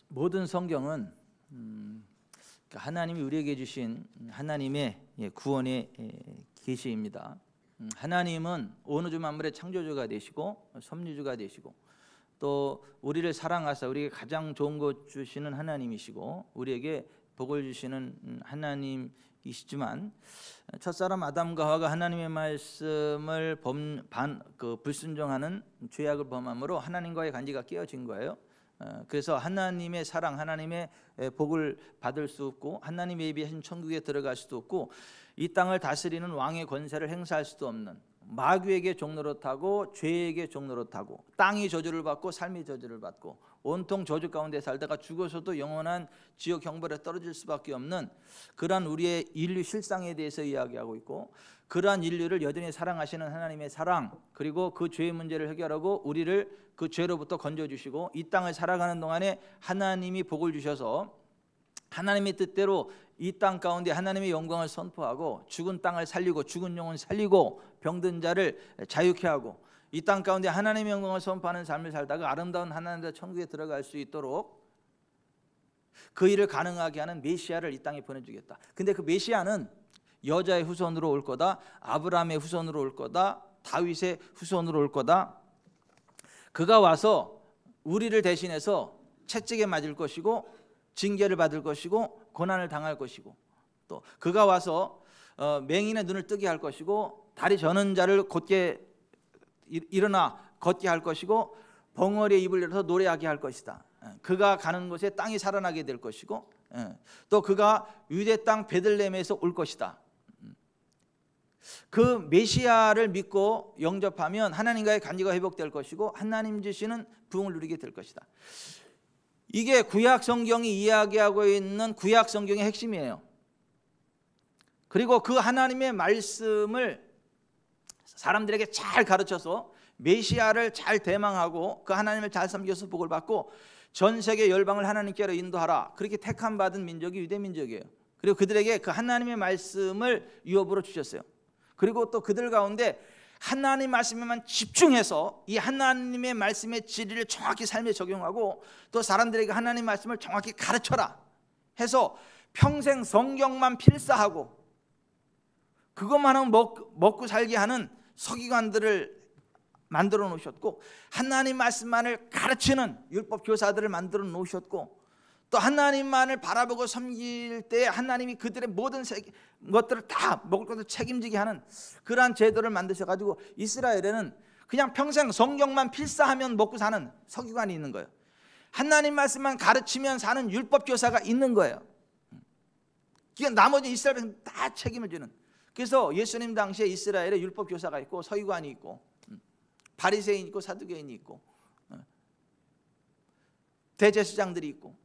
모든 성경은 하나님이 우리에게 주신 하나님의 구원의 계시입니다. 하나님은 온 우주 만물의 창조주가 되시고 섭리주가 되시고 또 우리를 사랑하사 우리에게 가장 좋은 것 주시는 하나님이시고 우리에게 복을 주시는 하나님이시지만 첫사람 아담과 하와가 하나님의 말씀을 불순종하는 죄악을 범함으로 하나님과의 관계가 깨어진 거예요. 그래서 하나님의 사랑, 하나님의 복을 받을 수 없고 하나님의 예비하신 천국에 들어갈 수도 없고 이 땅을 다스리는 왕의 권세를 행사할 수도 없는 마귀에게 종노릇하고 죄에게 종노릇하고 땅이 저주를 받고 삶이 저주를 받고 온통 저주 가운데 살다가 죽어서도 영원한 지옥 형벌에 떨어질 수밖에 없는 그러한 우리의 인류 실상에 대해서 이야기하고 있고 그러한 인류를 여전히 사랑하시는 하나님의 사랑 그리고 그 죄의 문제를 해결하고 우리를 그 죄로부터 건져주시고 이 땅을 살아가는 동안에 하나님이 복을 주셔서 하나님의 뜻대로 이 땅 가운데 하나님의 영광을 선포하고 죽은 땅을 살리고 죽은 영혼 살리고 병든 자를 자유케 하고 이 땅 가운데 하나님의 영광을 선포하는 삶을 살다가 아름다운 하나님의 천국에 들어갈 수 있도록 그 일을 가능하게 하는 메시아를 이 땅에 보내주겠다. 근데 그 메시아는 여자의 후손으로 올 거다, 아브라함의 후손으로 올 거다, 다윗의 후손으로 올 거다. 그가 와서 우리를 대신해서 채찍에 맞을 것이고 징계를 받을 것이고 고난을 당할 것이고 또 그가 와서 맹인의 눈을 뜨게 할 것이고 다리 저는 자를 곧게 일어나 걷게 할 것이고 벙어리의 입을 열어서 노래하게 할 것이다. 그가 가는 곳에 땅이 살아나게 될 것이고 또 그가 유대 땅 베들레헴에서 올 것이다. 그 메시아를 믿고 영접하면 하나님과의 관계가 회복될 것이고 하나님 주시는 부흥을 누리게 될 것이다. 이게 구약 성경이 이야기하고 있는 구약 성경의 핵심이에요. 그리고 그 하나님의 말씀을 사람들에게 잘 가르쳐서 메시아를 잘 대망하고 그 하나님을 잘 섬겨서 복을 받고 전 세계 열방을 하나님께로 인도하라. 그렇게 택함 받은 민족이 유대 민족이에요. 그리고 그들에게 그 하나님의 말씀을 유업으로 주셨어요. 그리고 또 그들 가운데 하나님 말씀에만 집중해서 이 하나님의 말씀의 진리를 정확히 삶에 적용하고 또 사람들에게 하나님 말씀을 정확히 가르쳐라 해서 평생 성경만 필사하고 그것만 하면 먹고 살게 하는 서기관들을 만들어 놓으셨고 하나님 말씀만을 가르치는 율법 교사들을 만들어 놓으셨고 또 하나님만을 바라보고 섬길 때 하나님이 그들의 모든 것들을 다 먹을 것을 책임지게 하는 그러한 제도를 만드셔가지고 이스라엘에는 그냥 평생 성경만 필사하면 먹고 사는 서기관이 있는 거예요. 하나님 말씀만 가르치면 사는 율법 교사가 있는 거예요. 나머지 이스라엘은 다 책임을 지는. 그래서 예수님 당시에 이스라엘에 율법 교사가 있고 서기관이 있고 바리새인이 있고 사두개인이 있고 대제사장들이 있고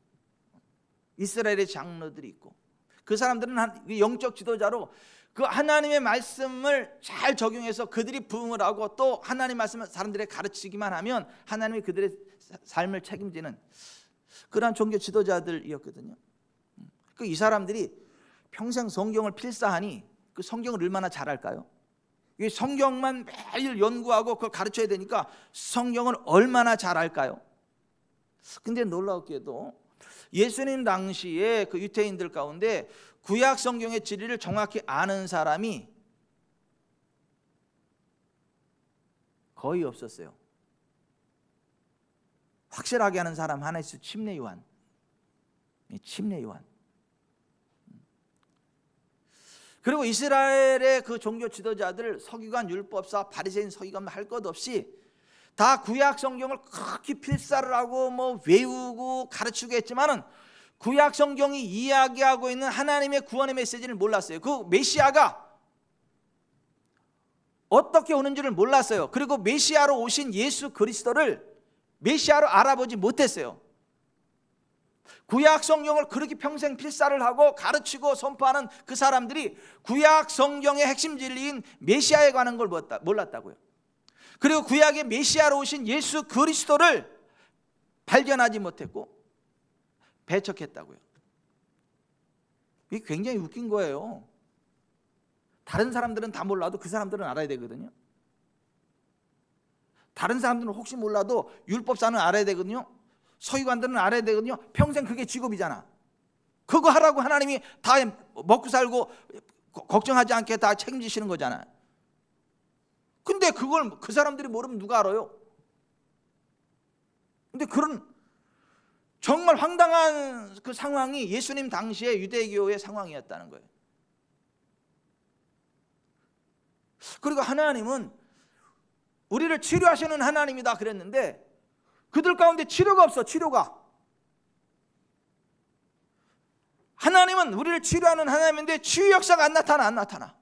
이스라엘의 장로들이 있고 그 사람들은 영적 지도자로 그 하나님의 말씀을 잘 적용해서 그들이 부흥을 하고 또 하나님 말씀을 사람들에게 가르치기만 하면 하나님이 그들의 삶을 책임지는 그러한 종교 지도자들이었거든요. 이 사람들이 평생 성경을 필사하니 그 성경을 얼마나 잘할까요? 이 성경만 매일 연구하고 그걸 가르쳐야 되니까 성경을 얼마나 잘할까요? 근데 놀랍게도 예수님 당시에 그 유대인들 가운데 구약 성경의 진리를 정확히 아는 사람이 거의 없었어요. 확실하게 아는 사람 하나 있어요. 침례 요한. 그리고 이스라엘의 그 종교 지도자들 서기관, 율법사, 바리새인, 서기관 할 것 없이 다 구약 성경을 그렇게 필사를 하고 외우고 가르치고 했지만은 구약 성경이 이야기하고 있는 하나님의 구원의 메시지를 몰랐어요. 그 메시아가 어떻게 오는지를 몰랐어요. 그리고 메시아로 오신 예수 그리스도를 메시아로 알아보지 못했어요. 구약 성경을 그렇게 평생 필사를 하고 가르치고 선포하는 그 사람들이 구약 성경의 핵심 진리인 메시아에 관한 걸 몰랐다고요. 그리고 구약의 메시아로 오신 예수 그리스도를 발견하지 못했고 배척했다고요. 이게 굉장히 웃긴 거예요. 다른 사람들은 다 몰라도 그 사람들은 알아야 되거든요. 다른 사람들은 혹시 몰라도 율법사는 알아야 되거든요. 서기관들은 알아야 되거든요. 평생 그게 직업이잖아. 그거 하라고 하나님이 다 먹고 살고 걱정하지 않게 다 책임지시는 거잖아. 근데 그걸 그 사람들이 모르면 누가 알아요? 근데 그런 정말 황당한 그 상황이 예수님 당시의 유대교의 상황이었다는 거예요. 그리고 하나님은 우리를 치료하시는 하나님이다 그랬는데 그들 가운데 치료가 없어. 치료가. 하나님은 우리를 치료하는 하나님인데 치유 역사가 안 나타나.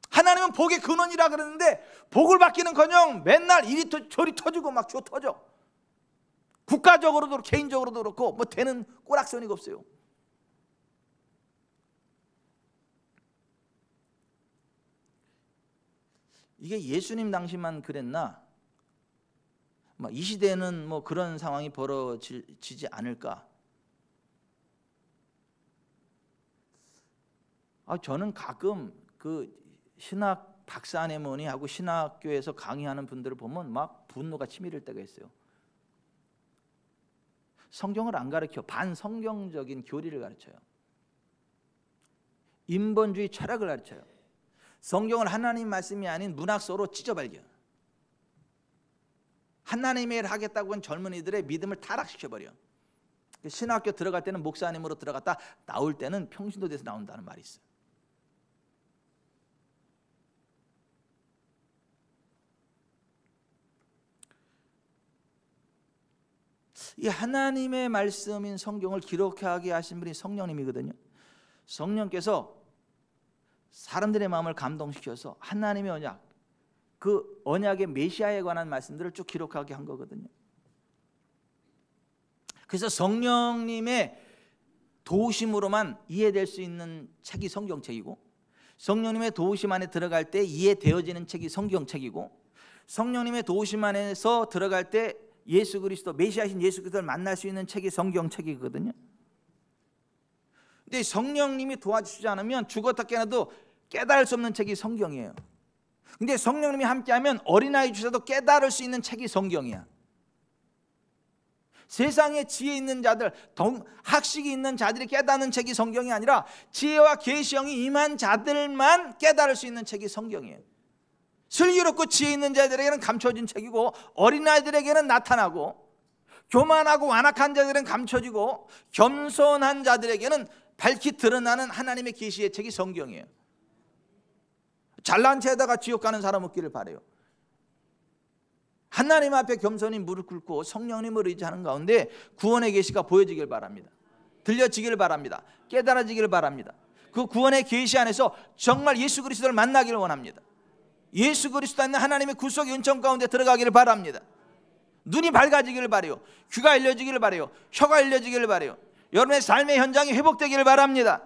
하나님은 복의 근원이라 그러는데 복을 받기는커녕 맨날 이리 저리 터지고 막 줘 터져. 국가적으로도 개인적으로도 그렇고 뭐 되는 꼬락서니가 없어요. 이게 예수님 당시만 그랬나? 이 시대는 뭐 그런 상황이 벌어지지 않을까? 저는 가끔 그 신학 박사 아내모니하고 신학교에서 강의하는 분들을 보면 막 분노가 치밀을 때가 있어요. 성경을 안 가르쳐. 반성경적인 교리를 가르쳐요. 인본주의 철학을 가르쳐요. 성경을 하나님 말씀이 아닌 문학서로 찢어발견. 하나님의 일을 하겠다고 한 젊은이들의 믿음을 타락시켜버려. 신학교 들어갈 때는 목사님으로 들어갔다 나올 때는 평신도 돼서 나온다는 말이 있어요. 이 하나님의 말씀인 성경을 기록하게 하신 분이 성령님이거든요. 성령께서 사람들의 마음을 감동시켜서 하나님의 언약, 그 언약의 메시아에 관한 말씀들을 쭉 기록하게 한 거거든요. 그래서 성령님의 도우심으로만 이해될 수 있는 책이 성경책이고, 성령님의 도우심 안에 들어갈 때 이해되어지는 책이 성경책이고, 성령님의 도우심 안에서 들어갈 때 예수 그리스도, 메시아신 예수 그리스도를 만날 수 있는 책이 성경책이거든요. 근데 성령님이 도와주시지 않으면 죽었다 깨어나도 깨달을 수 없는 책이 성경이에요. 근데 성령님이 함께하면 어린아이 주셔도 깨달을 수 있는 책이 성경이야. 세상에 지혜 있는 자들, 학식이 있는 자들이 깨닫는 책이 성경이 아니라 지혜와 계시형이 임한 자들만 깨달을 수 있는 책이 성경이에요. 슬기롭고 지혜 있는 자들에게는 감춰진 책이고, 어린아이들에게는 나타나고, 교만하고 완악한 자들은 감춰지고, 겸손한 자들에게는 밝히 드러나는 하나님의 계시의 책이 성경이에요. 잘난 체에다가 지옥 가는 사람 없기를 바라요. 하나님 앞에 겸손히 무릎 꿇고 성령님을 의지하는 가운데 구원의 계시가 보여지길 바랍니다. 들려지길 바랍니다. 깨달아지길 바랍니다. 그 구원의 계시 안에서 정말 예수 그리스도를 만나기를 원합니다. 예수 그리스도 안에 하나님의 구속의 은총 가운데 들어가기를 바랍니다. 눈이 밝아지기를 바라요. 귀가 열려지기를 바라요. 혀가 열려지기를 바라요. 여러분의 삶의 현장이 회복되기를 바랍니다.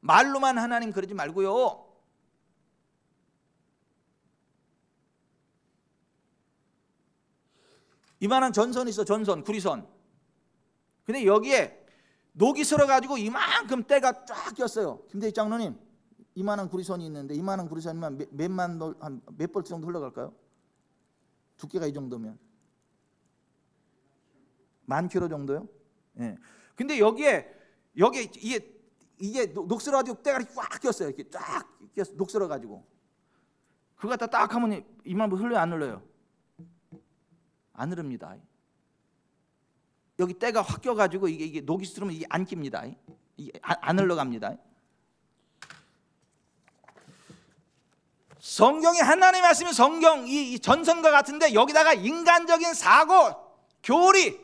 말로만 하나님 그러지 말고요. 이만한 전선이 있어. 전선, 구리선. 근데 여기에 녹이 슬어가지고 이만큼 때가 쫙 꼈어요. 김대희 장로님, 이만한 구리선이 있는데 이만한 구리선이면 몇 볼트 정도 흘러갈까요? 두께가 이 정도면 10,000km 정도요? 예. 근데 여기에 이게 녹슬어가지고 때가 꽉 꼈어요. 이렇게 쫙 꼈어. 녹슬어가지고 그거 갖다 딱 하면 이만큼 흘러요, 안 흘러요? 안 흐릅니다. 여기 때가 확 껴가지고 이게 녹이 슬으면 이게 안 낍니다. 이게 안 흘러갑니다. 성경이 하나님의 말씀이 성경 이 전선과 같은데 여기다가 인간적인 사고, 교리,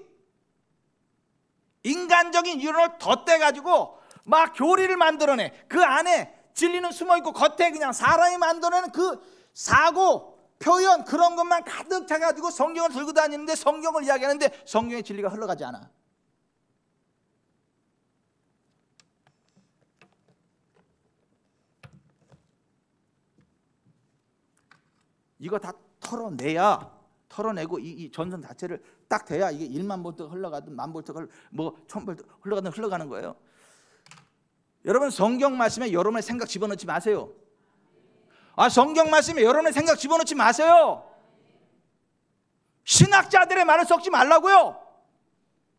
인간적인 이론을 덧대가지고 막 교리를 만들어내. 그 안에 진리는 숨어있고 겉에 그냥 사람이 만들어내는 그 사고, 표현, 그런 것만 가득 차가지고 성경을 들고 다니는데, 성경을 이야기하는데 성경의 진리가 흘러가지 않아. 이거 다 털어내고 이 전선 자체를 딱 돼야 이게 1만 볼트가 흘러가든 1만 볼트가 뭐 1000볼트 흘러가는 거예요. 여러분, 성경 말씀에 여러분의 생각 집어넣지 마세요. 성경 말씀에 여러분의 생각 집어넣지 마세요. 신학자들의 말을 섞지 말라고요.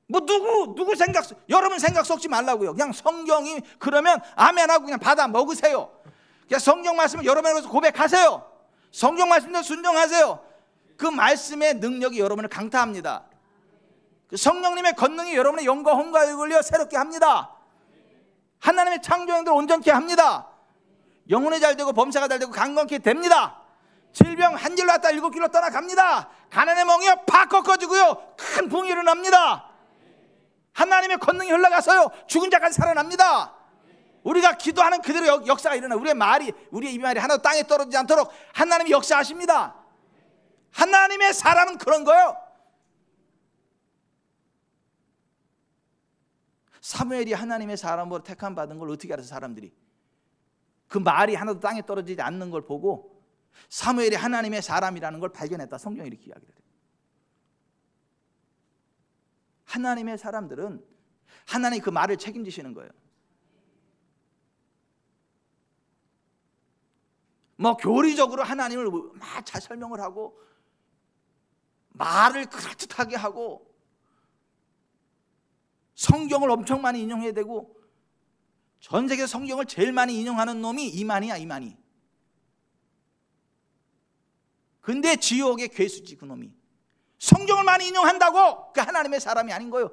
뭐 누구 생각, 여러분 생각 섞지 말라고요. 그냥 성경이 그러면 아멘하고 그냥 받아 먹으세요. 그냥 성경 말씀을 여러분에게서 고백하세요. 성경 말씀대로 순종하세요. 그 말씀의 능력이 여러분을 강타합니다. 그 성령님의 권능이 여러분의 영과 혼과 육을 새롭게 합니다. 하나님의 창조형들 온전케 합니다. 영혼이 잘 되고 범사가 잘 되고 강건케 됩니다. 질병 한 길로 왔다 7길로 떠나갑니다. 가난의 멍이요 팍 꺾어지고요 큰 붕이 일어납니다. 하나님의 권능이 흘러가서요 죽은 자까지 살아납니다. 우리가 기도하는 그대로 역사가 일어나. 우리의 입 말이 하나도 땅에 떨어지지 않도록 하나님이 역사하십니다. 하나님의 사람은 그런 거예요. 사무엘이 하나님의 사람으로 택함 받은 걸 어떻게 알아서 사람들이 그 말이 하나도 땅에 떨어지지 않는 걸 보고 사무엘이 하나님의 사람이라는 걸 발견했다. 성경이 이렇게 이야기를 해요. 하나님의 사람들은 하나님이 그 말을 책임지시는 거예요. 뭐 교리적으로 하나님을 막 잘 설명을 하고 말을 그럴듯하게 하고 성경을 엄청 많이 인용해야 되고 전 세계 성경을 제일 많이 인용하는 놈이 이만희야. 근데 지옥의 괴수지 그 놈이. 성경을 많이 인용한다고 그 하나님의 사람이 아닌 거예요.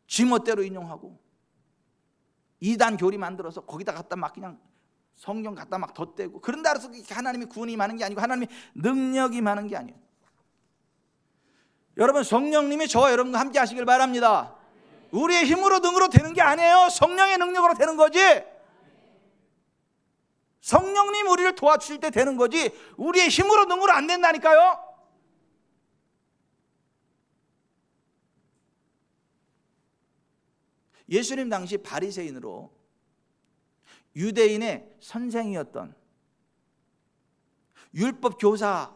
지멋대로 인용하고 이단 교리 만들어서 거기다 갖다 막 그냥 성경 갖다 막 덧대고 그런다 해서 하나님의 구원이 많은 게 아니고 하나님의 능력이 많은 게 아니에요. 여러분 성령님이 저와 여러분과 함께 하시길 바랍니다. 우리의 힘으로 능으로 되는 게 아니에요. 성령의 능력으로 되는 거지. 성령님 우리를 도와주실 때 되는 거지 우리의 힘으로 능으로 안 된다니까요. 예수님 당시 바리새인으로 유대인의 선생이었던 율법 교사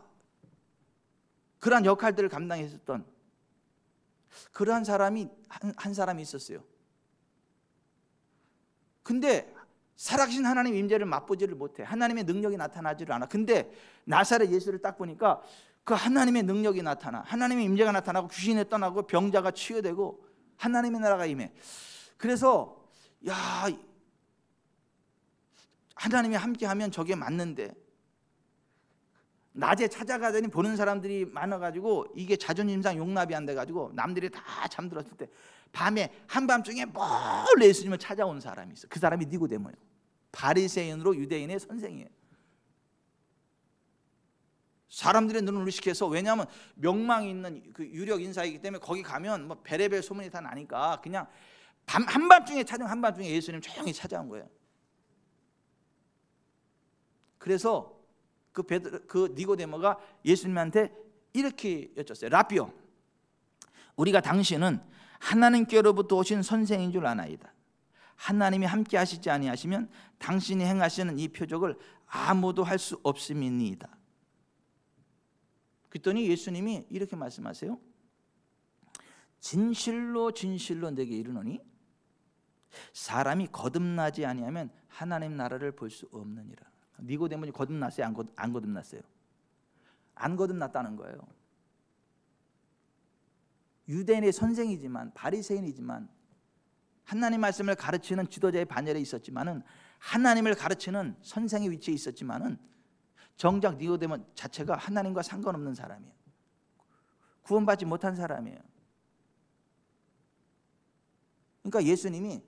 그러한 역할들을 감당했었던 그러한 사람이 한 사람이 있었어요. 근데 살아계신 하나님 임재를 맛보지를 못해. 하나님의 능력이 나타나지를 않아. 근데 나사렛 예수를 딱 보니까 그 하나님의 능력이 나타나, 하나님의 임재가 나타나고 귀신이 떠나고 병자가 치유되고 하나님의 나라가 임해. 그래서 야, 하나님이 함께하면 저게 맞는데 낮에 찾아가더니 보는 사람들이 많아가지고 이게 자존심상 용납이 안 돼가지고 남들이 다 잠들었을 때 밤에 한밤중에 몰래 예수님을 찾아온 사람이 있어. 그 사람이 니고데모예요. 바리새인으로 유대인의 선생이에요. 사람들의 눈을 의식해서, 왜냐하면 명망이 있는 그 유력 인사이기 때문에 거기 가면 뭐 베레벨 소문이 다 나니까 그냥 한밤중에 예수님 조용히 찾아온 거예요. 그래서 그 니고데모가 예수님한테 이렇게 여쭸어요. 라비오, 우리가 당신은 하나님께로부터 오신 선생인 줄 아나이다. 하나님이 함께 하시지 아니하시면 당신이 행하시는 이 표적을 아무도 할 수 없음이니이다. 그랬더니 예수님이 이렇게 말씀하세요. 진실로 진실로 내게 이르노니 사람이 거듭나지 아니하면 하나님 나라를 볼 수 없느니라. 니고데모니 거듭났어요? 안 거듭났어요? 안 거듭났다는 거예요. 유대인의 선생이지만 바리새인이지만 하나님 말씀을 가르치는 지도자의 반열에 있었지만은 하나님을 가르치는 선생의 위치에 있었지만은 정작 니고데모 자체가 하나님과 상관없는 사람이에요. 구원받지 못한 사람이에요. 그러니까 예수님이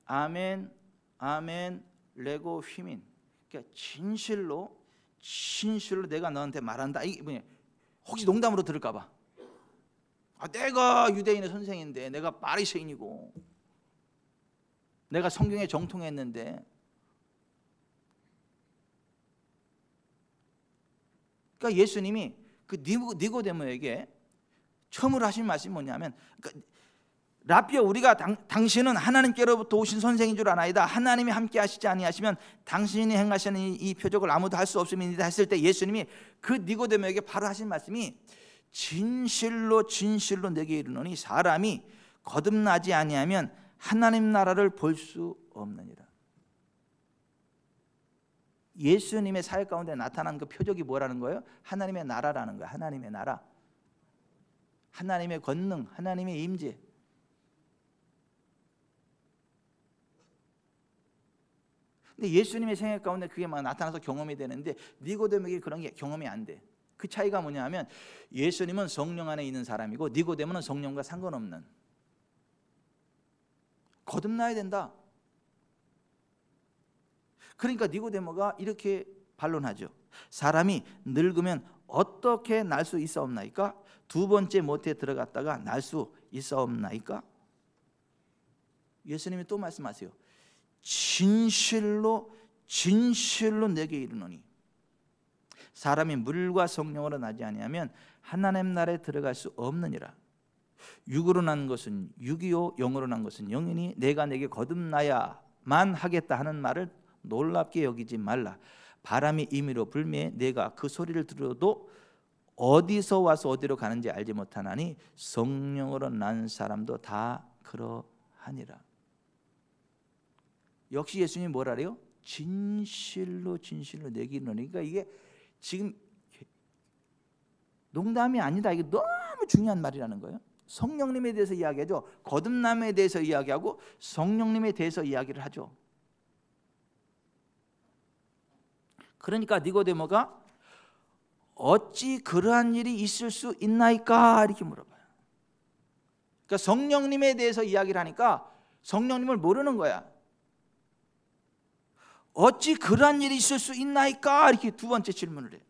아멘 아멘 레고 휘민, 그러니까 진실로 내가 너한테 말한다. 이게 뭐냐? 혹시 농담으로 들을까 봐. 내가 유대인의 선생인데, 내가 바리새인이고, 내가 성경에 정통했는데. 그러니까 예수님이 그 니고데모에게 처음으로 하신 말씀이 뭐냐면, 그러니까 라비오, 우리가 당신은 하나님께로부터 오신 선생인 줄 아나이다. 하나님이 함께 하시지 아니하시면 당신이 행하시는 이 표적을 아무도 할 수 없음이니이다 했을 때 예수님이 그 니고데모에게 바로 하신 말씀이 진실로 진실로 내게 이르노니 사람이 거듭나지 아니하면 하나님 나라를 볼 수 없느니라. 예수님의 사역 가운데 나타난 그 표적이 뭐라는 거예요? 하나님의 나라라는 거예요. 하나님의 나라, 하나님의 권능, 하나님의 임재. 근데 예수님의 생애 가운데 그게 막 나타나서 경험이 되는데 니고데모에게 그런 게 경험이 안 돼. 그 차이가 뭐냐면 예수님은 성령 안에 있는 사람이고 니고데모는 성령과 상관없는, 거듭나야 된다. 그러니까 니고데모가 이렇게 반론하죠. 사람이 늙으면 어떻게 날 수 있사옵나이까? 두 번째 모태에 들어갔다가 날 수 있사옵나이까? 예수님이 또 말씀하세요. 진실로 진실로 내게 이르노니 사람이 물과 성령으로 나지 아니하면 하나님 나라에 들어갈 수 없느니라. 육으로 난 것은 육이요 영으로 난 것은 영이니 내가 내게 거듭나야만 하겠다 하는 말을 놀랍게 여기지 말라. 바람이 임의로 불매 내가 그 소리를 들어도 어디서 와서 어디로 가는지 알지 못하나니 성령으로 난 사람도 다 그러하니라. 역시 예수님이 뭐라 그래요? 진실로 진실로 내게 이르노니. 그러니까 이게 지금 농담이 아니다. 이게 너무 중요한 말이라는 거예요. 성령님에 대해서 이야기하죠. 거듭남에 대해서 이야기하고 성령님에 대해서 이야기를 하죠. 그러니까 니고데모가 어찌 그러한 일이 있을 수 있나이까 이렇게 물어봐요. 그러니까 성령님에 대해서 이야기를 하니까 성령님을 모르는 거야. 어찌 그러한 일이 있을 수 있나이까 이렇게 두 번째 질문을 해요.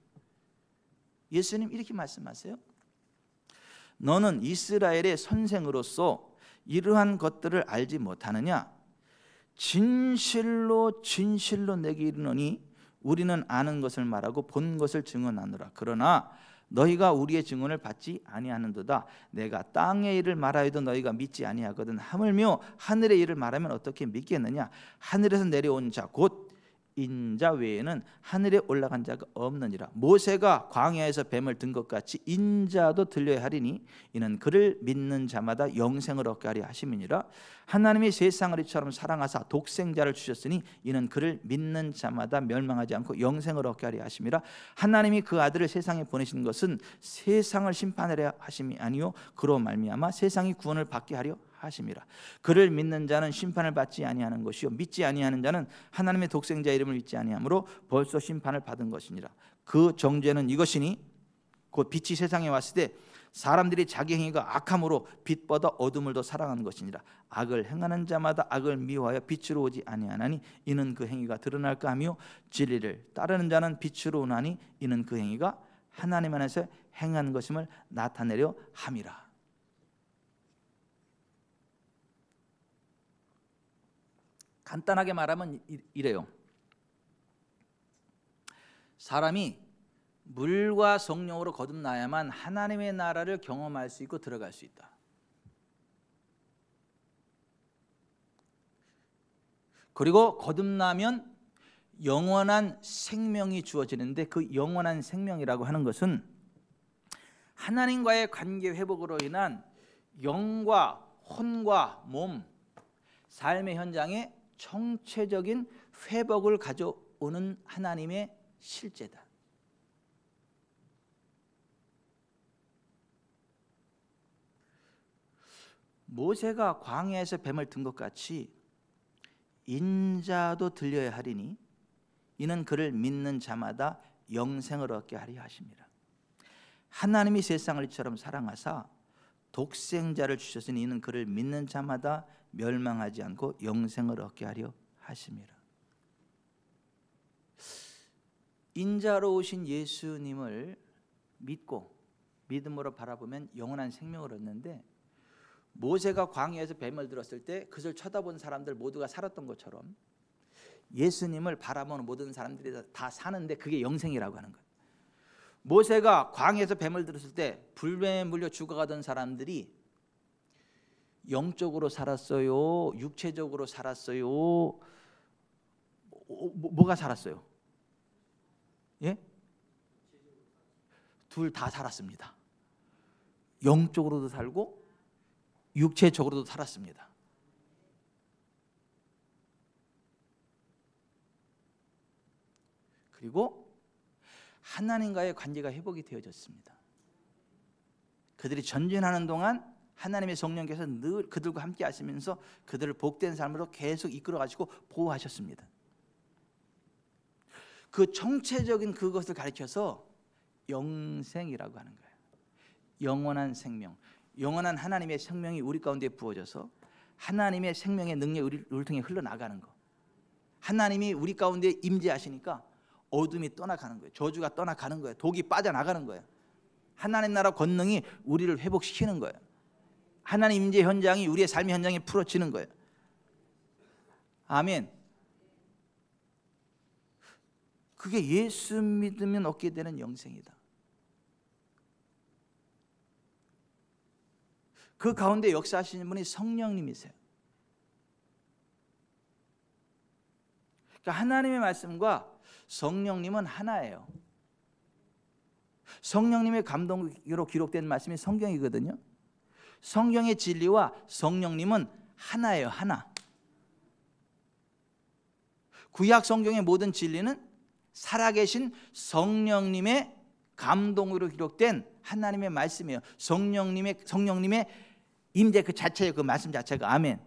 예수님 이렇게 말씀하세요. 너는 이스라엘의 선생으로서 이러한 것들을 알지 못하느냐? 진실로 진실로 내게 이르노니 우리는 아는 것을 말하고 본 것을 증언하노라. 그러나 너희가 우리의 증언을 받지 아니하는도다. 내가 땅의 일을 말하여도 너희가 믿지 아니하거든. 하물며 하늘의 일을 말하면 어떻게 믿겠느냐? 하늘에서 내려온 자 곧 인자 외에는 하늘에 올라간 자가 없느니라. 모세가 광야에서 뱀을 든 것 같이 인자도 들려야 하리니 이는 그를 믿는 자마다 영생을 얻게 하려 하심이니라. 하나님이 세상을 이처럼 사랑하사 독생자를 주셨으니 이는 그를 믿는 자마다 멸망하지 않고 영생을 얻게 하려 하심이라. 하나님이 그 아들을 세상에 보내신 것은 세상을 심판하려 하심이 아니요 그로 말미암아 세상이 구원을 받게 하려 하심이라. 그를 믿는 자는 심판을 받지 아니하는 것이요 믿지 아니하는 자는 하나님의 독생자 이름을 믿지 아니하므로 벌써 심판을 받은 것이니라. 그 정죄는 이것이니 곧 빛이 세상에 왔을 때 사람들이 자기 행위가 악함으로 빛보다 어둠을 더 사랑하는 것이니라. 악을 행하는 자마다 악을 미워하여 빛으로 오지 아니하나니 이는 그 행위가 드러날까 하며 진리를 따르는 자는 빛으로 오나니 이는 그 행위가 하나님 안에서 행한 것임을 나타내려 함이라. 간단하게 말하면 이래요. 사람이 물과 성령으로 거듭나야만 하나님의 나라를 경험할 수 있고 들어갈 수 있다. 그리고 거듭나면 영원한 생명이 주어지는데 그 영원한 생명이라고 하는 것은 하나님과의 관계 회복으로 인한 영과 혼과 몸, 삶의 현장에 총체적인 회복을 가져오는 하나님의 실제다. 모세가 광야에서 뱀을 든 것 같이 인자도 들려야 하리니 이는 그를 믿는 자마다 영생을 얻게 하려 하심이라. 하나님이 세상을 이처럼 사랑하사 독생자를 주셨으니 이는 그를 믿는 자마다 멸망하지 않고 영생을 얻게 하려 하심이라. 인자로 오신 예수님을 믿고 믿음으로 바라보면 영원한 생명을 얻는데 모세가 광야에서 뱀을 들었을 때 그것을 쳐다본 사람들 모두가 살았던 것처럼 예수님을 바라보는 모든 사람들이 다 사는데 그게 영생이라고 하는 거예요. 모세가 광야에서 뱀을 들었을 때 불뱀에 물려 죽어가던 사람들이 영적으로 살았어요? 육체적으로 살았어요? 뭐가 살았어요? 예? 둘 다 살았습니다. 영적으로도 살고 육체적으로도 살았습니다. 그리고 하나님과의 관계가 회복이 되어졌습니다. 그들이 전진하는 동안 하나님의 성령께서 늘 그들과 함께 하시면서 그들을 복된 삶으로 계속 이끌어 가지고 보호하셨습니다. 그 총체적인 그것을 가르쳐서 영생이라고 하는 거예요. 영원한 생명, 영원한 하나님의 생명이 우리 가운데 부어져서 하나님의 생명의 능력이 우리를 통해 흘러나가는 거. 하나님이 우리 가운데 임재하시니까 어둠이 떠나가는 거예요. 저주가 떠나가는 거예요. 독이 빠져나가는 거예요. 하나님 나라 권능이 우리를 회복시키는 거예요. 하나님 임재 현장이 우리의 삶의 현장에 풀어지는 거예요. 아멘. 그게 예수 믿으면 얻게 되는 영생이다. 그 가운데 역사하시는 분이 성령님이세요. 그러니까 하나님의 말씀과 성령님은 하나예요. 성령님의 감동으로 기록된 말씀이 성경이거든요. 성경의 진리와 성령님은 하나예요. 하나. 구약 성경의 모든 진리는 살아계신 성령님의 감동으로 기록된 하나님의 말씀이에요. 성령님의 임재 그 자체예요. 그 말씀 자체가. 아멘.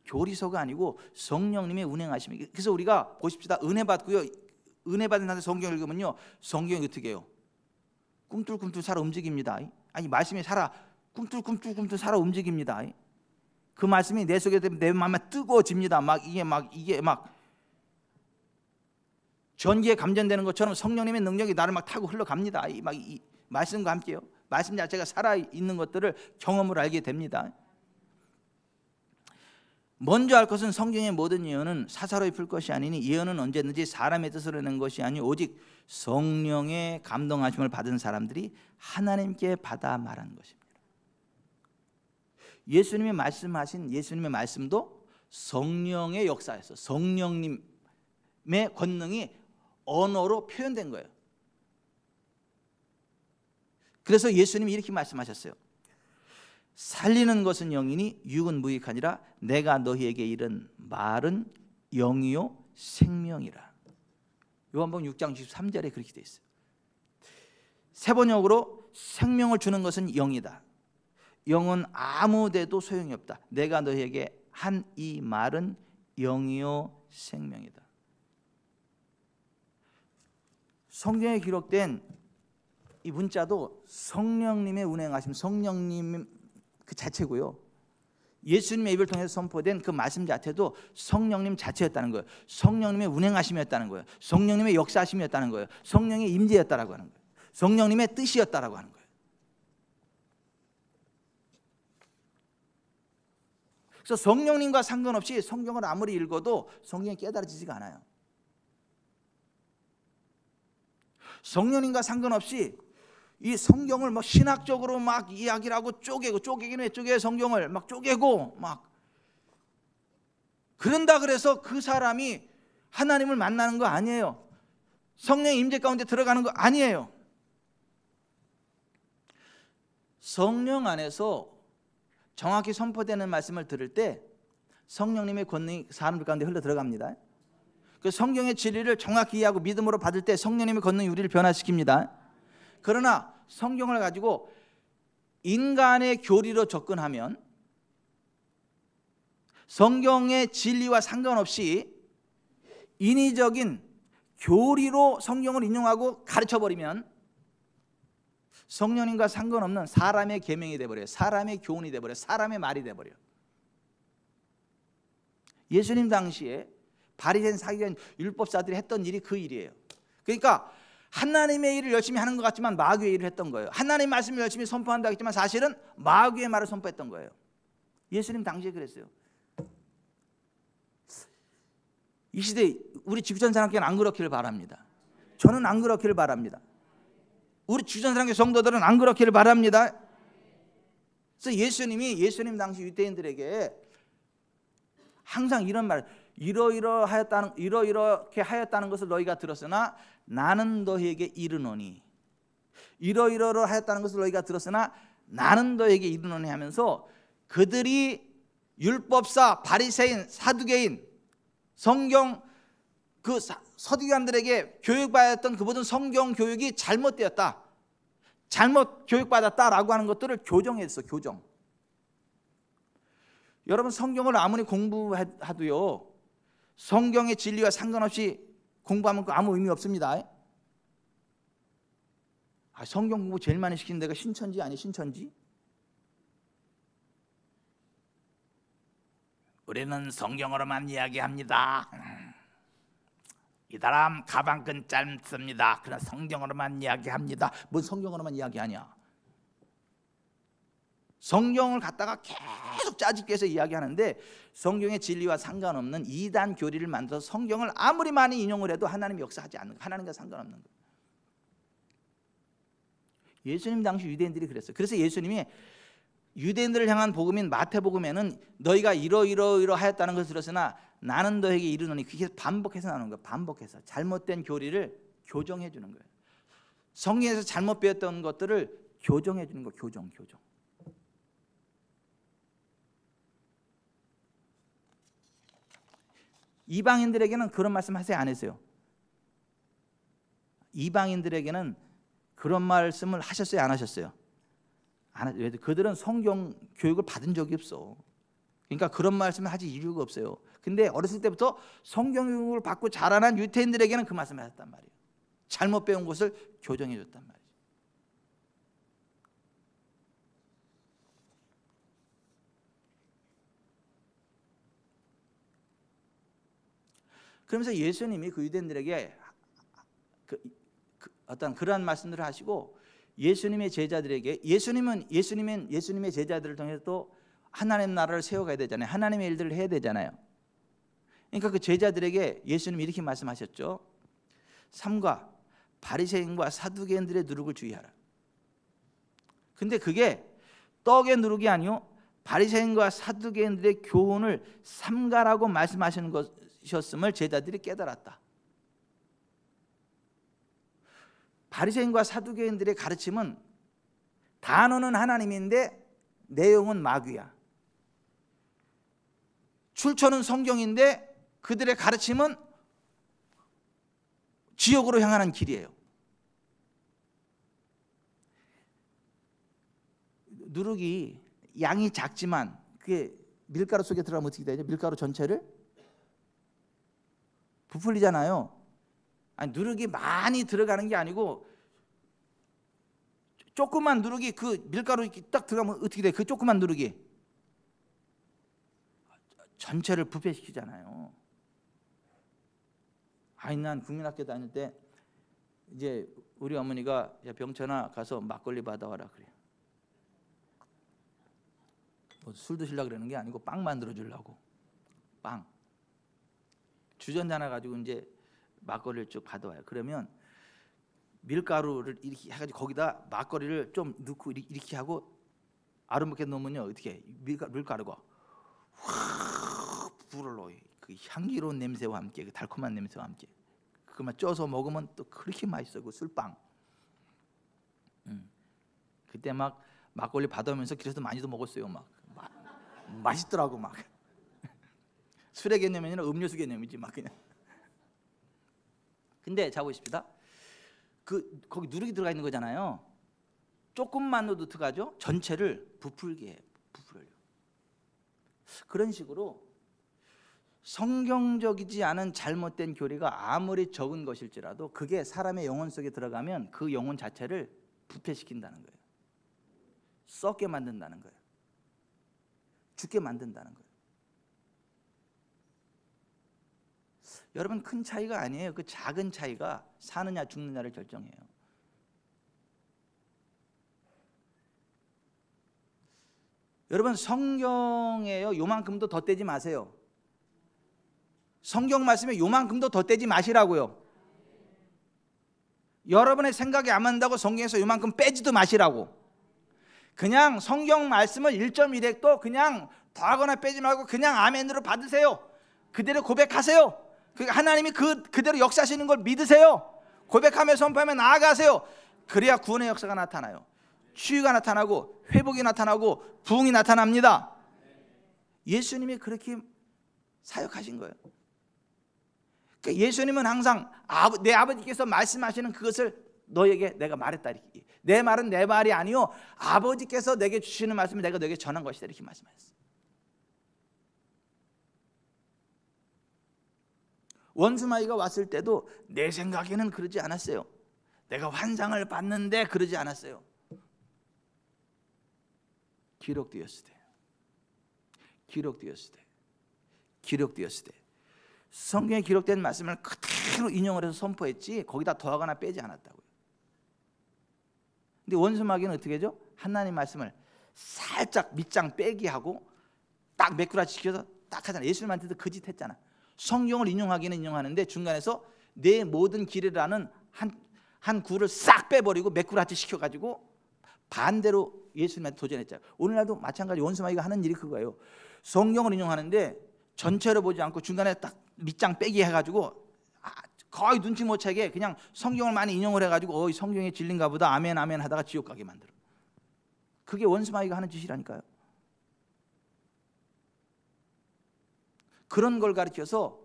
교리서가 아니고 성령님의 운행하심이. 그래서 우리가 보십시다. 은혜 받고요. 은혜 받은 사람들 성경을 읽으면요, 성경이 어떻게 해요? 꿈틀꿈틀 살아 움직입니다. 아니 말씀이 살아 꿈틀꿈틀 살아 움직입니다. 그 말씀이 내 속에 내 마음에 뜨거워집니다. 이게 막 전기에 감전되는 것처럼 성령님의 능력이 나를 막 타고 흘러갑니다. 이 말씀과 함께요. 말씀 자체가 살아 있는 것들을 경험으로 알게 됩니다. 먼저 할 것은 성경의 모든 예언은 사사로이 풀 것이 아니니 예언은 언제든지 사람의 뜻으로 낸 것이 아니 오직 성령의 감동하심을 받은 사람들이 하나님께 받아 말한 것입니다. 예수님이 말씀하신 예수님의 말씀도 성령의 역사에서 성령님의 권능이 언어로 표현된 거예요. 그래서 예수님이 이렇게 말씀하셨어요. 살리는 것은 영이니 육은 무익하니라. 내가 너희에게 이른 말은 영이요 생명이라. 요한복음 6장 13절에 그렇게 되어 있어요. 세 번역으로 생명을 주는 것은 영이다. 영은 아무 데도 소용이 없다. 내가 너희에게 한 이 말은 영이요 생명이다. 성경에 기록된 이 문자도 성령님의 운행하심, 성령님 그 자체고요. 예수님의 입을 통해서 선포된 그 말씀 자체도 성령님 자체였다는 거예요. 성령님의 운행하심이었다는 거예요. 성령님의 역사하심이었다는 거예요. 성령의 임재였다라고 하는 거예요. 성령님의 뜻이었다라고 하는 거예요. 그래서 성령님과 상관없이 성경을 아무리 읽어도 성경이 깨달아지지가 않아요. 성령님과 상관없이 이 성경을 막 신학적으로 막 이야기를 하고 쪼개기는 왜 쪼개요? 성경을 막 쪼개고 막 그런다 그래서 그 사람이 하나님을 만나는 거 아니에요. 성령의 임재 가운데 들어가는 거 아니에요. 성령 안에서 정확히 선포되는 말씀을 들을 때 성령님의 권능이 사람들 가운데 흘러 들어갑니다. 그 성경의 진리를 정확히 이해하고 믿음으로 받을 때 성령님의 권능이 우리를 변화시킵니다. 그러나 성경을 가지고 인간의 교리로 접근하면 성경의 진리와 상관없이 인위적인 교리로 성경을 인용하고 가르쳐버리면 성령님과 상관없는 사람의 계명이 돼버려요. 사람의 교훈이 돼버려요. 사람의 말이 돼버려요. 예수님 당시에 바리새인 사기관 율법사들이 했던 일이 그 일이에요. 그러니까 하나님의 일을 열심히 하는 것 같지만 마귀의 일을 했던 거예요. 하나님 말씀을 열심히 선포한다고 했지만 사실은 마귀의 말을 선포했던 거예요. 예수님 당시에 그랬어요. 이 시대 우리 지구촌 사람께는 안 그렇기를 바랍니다. 저는 안 그렇기를 바랍니다. 우리 지구촌 사람께 성도들은 안 그렇기를 바랍니다. 그래서 예수님 당시 유대인들에게 항상 이런 말, 이러이렇게 하였다는 것을 너희가 들었으나 나는 너희에게 이르노니, 이러이러하였다는 것을 너희가 들었으나 나는 너희에게 이르노니 하면서 그들이 율법사, 바리새인, 사두개인, 성경 그 서기관들에게 교육받았던 그 모든 성경 교육이 잘못되었다, 잘못 교육받았다라고 하는 것들을 교정했어. 교정. 여러분, 성경을 아무리 공부하도요, 성경의 진리와 상관없이 공부하면 아무 의미 없습니다. 성경 공부 제일 많이 시키는 데가 신천지 아니 신천지? 우리는 성경으로만 이야기합니다. 이 사람 가방끈 짧습니다. 그러나 성경으로만 이야기합니다. 뭔 성경으로만 이야기하냐? 성경을 갖다가 계속 짜집게 해서 이야기하는데 성경의 진리와 상관없는 이단 교리를 만들어서 성경을 아무리 많이 인용을 해도 하나님이 역사하지 않는 거, 하나님과 상관없는 거. 예수님 당시 유대인들이 그랬어요. 그래서 예수님이 유대인들을 향한 복음인 마태복음에는 너희가 이러하였다는 것을 들었으나 나는 너에게 이르노니, 그게 반복해서 나오는 거예요. 반복해서 잘못된 교리를 교정해 주는 거예요. 성경에서 잘못 배웠던 것들을 교정해 주는 거예요. 교정. 이방인들에게는 그런 말씀 하세요, 안 했어요? 이방인들에게는 그런 말씀을 하셨어요, 안 하셨어요? 왜? 그들은 성경 교육을 받은 적이 없어. 그러니까 그런 말씀을 하지 이유가 없어요. 근데 어렸을 때부터 성경 교육을 받고 자라난 유태인들에게는 그 말씀을 하셨단 말이에요. 잘못 배운 것을 교정해 줬단 말이에요. 그러면서 예수님이 그 유대인들에게 어떤 그러한 말씀들을 하시고, 예수님의 제자들에게, 예수님의 제자들을 통해서 또 하나님 나라를 세워가야 되잖아요. 하나님의 일들을 해야 되잖아요. 그러니까 그 제자들에게 예수님이 이렇게 말씀하셨죠. 삼가 바리새인과 사두개인들의 누룩을 주의하라. 근데 그게 떡의 누룩이 아니요, 바리새인과 사두개인들의 교훈을 삼가라고 말씀하시는 것이었음을 제자들이 깨달았다. 바리새인과 사두개인들의 가르침은 단어는 하나님인데 내용은 마귀야. 출처는 성경인데 그들의 가르침은 지옥으로 향하는 길이에요. 누룩이 양이 작지만 그게 밀가루 속에 들어가면 어떻게 되죠? 밀가루 전체를 부풀리잖아요. 아니, 누룩이 많이 들어가는 게 아니고 조그만 누룩이 그 밀가루 딱 들어가면 어떻게 돼? 그 조그만 누룩이 전체를 부패시키잖아요. 아니, 난 국민학교 다닐 때 이제 우리 어머니가 야, 병천아 가서 막걸리 받아와라 그래요. 뭐 술 드시려고 그러는 게 아니고 빵 만들어 주려고. 빵 주전자나 가지고 이제 막걸리를 쭉 받아와요. 그러면 밀가루를 이렇게 해가지고 거기다 막걸리를 좀 넣고 이렇게 하고 아름답게 넣으면요, 어떻게 밀가루가 확 불어요. 그 향기로운 냄새와 함께, 그 달콤한 냄새와 함께 그만 쪄서 먹으면 또 그렇게 맛있어. 그 술빵. 그때 막 막걸리 받아오면서 길에서 많이도 먹었어요. 막 맛있더라고. 막 술의 개념이 아니라 음료수 개념이지 막 그냥. 근데 자 보십시다. 거기 누룩이 들어가 있는 거잖아요. 조금만 넣어도 들어가죠. 전체를 부풀게 해요. 부풀어요. 그런 식으로 성경적이지 않은 잘못된 교리가 아무리 적은 것일지라도 그게 사람의 영혼 속에 들어가면 그 영혼 자체를 부패시킨다는 거예요. 썩게 만든다는 거예요. 죽게 만든다는 거예요. 여러분, 큰 차이가 아니에요. 그 작은 차이가 사느냐 죽느냐를 결정해요. 여러분, 성경에요 요만큼도 덧대지 마세요. 성경 말씀에 요만큼도 덧대지 마시라고요. 여러분의 생각이 안 맞는다고 성경에서 요만큼 빼지도 마시라고. 그냥 성경 말씀을 1.1획도 그냥 더하거나 빼지 말고 그냥 아멘으로 받으세요. 그대로 고백하세요. 하나님이 그대로 역사하시는 걸 믿으세요. 고백하며 선포하며 나아가세요. 그래야 구원의 역사가 나타나요. 치유가 나타나고 회복이 나타나고 부흥이 나타납니다. 예수님이 그렇게 사역하신 거예요. 그러니까 예수님은 항상 내 아버지께서 말씀하시는 그것을 너에게 내가 말했다, 이렇게. 내 말은 내 말이 아니요 아버지께서 내게 주시는 말씀을 내가 너에게 전한 것이다, 이렇게 말씀하셨어요. 원수마귀가 왔을 때도 내 생각에는 그러지 않았어요. 내가 환상을 봤는데 그러지 않았어요. 기록되었을 때 성경에 기록된 말씀을 그대로 인용을 해서 선포했지 거기다 더하거나 빼지 않았다고요. 근데 원수마귀는 어떻게 하죠? 하나님 말씀을 살짝 밑장 빼기 하고 딱 매꾸라지 시켜서 딱 하잖아. 예수님한테도 그 짓 했잖아. 성경을 인용하기는 인용하는데 중간에서 내 모든 길이라는 한 구를 싹 빼버리고 매꾸라지 시켜가지고 반대로 예수님한테 도전했잖아요. 오늘날도 마찬가지 원수마귀가 하는 일이 그거예요. 성경을 인용하는데 전체로 보지 않고 중간에 딱 밑장 빼기 해가지고 거의 눈치 못 채게 그냥 성경을 많이 인용을 해가지고 성경에 진린가 보다 아멘 아멘 하다가 지옥 가게 만들어. 그게 원수마귀가 하는 짓이라니까요. 그런 걸 가르쳐서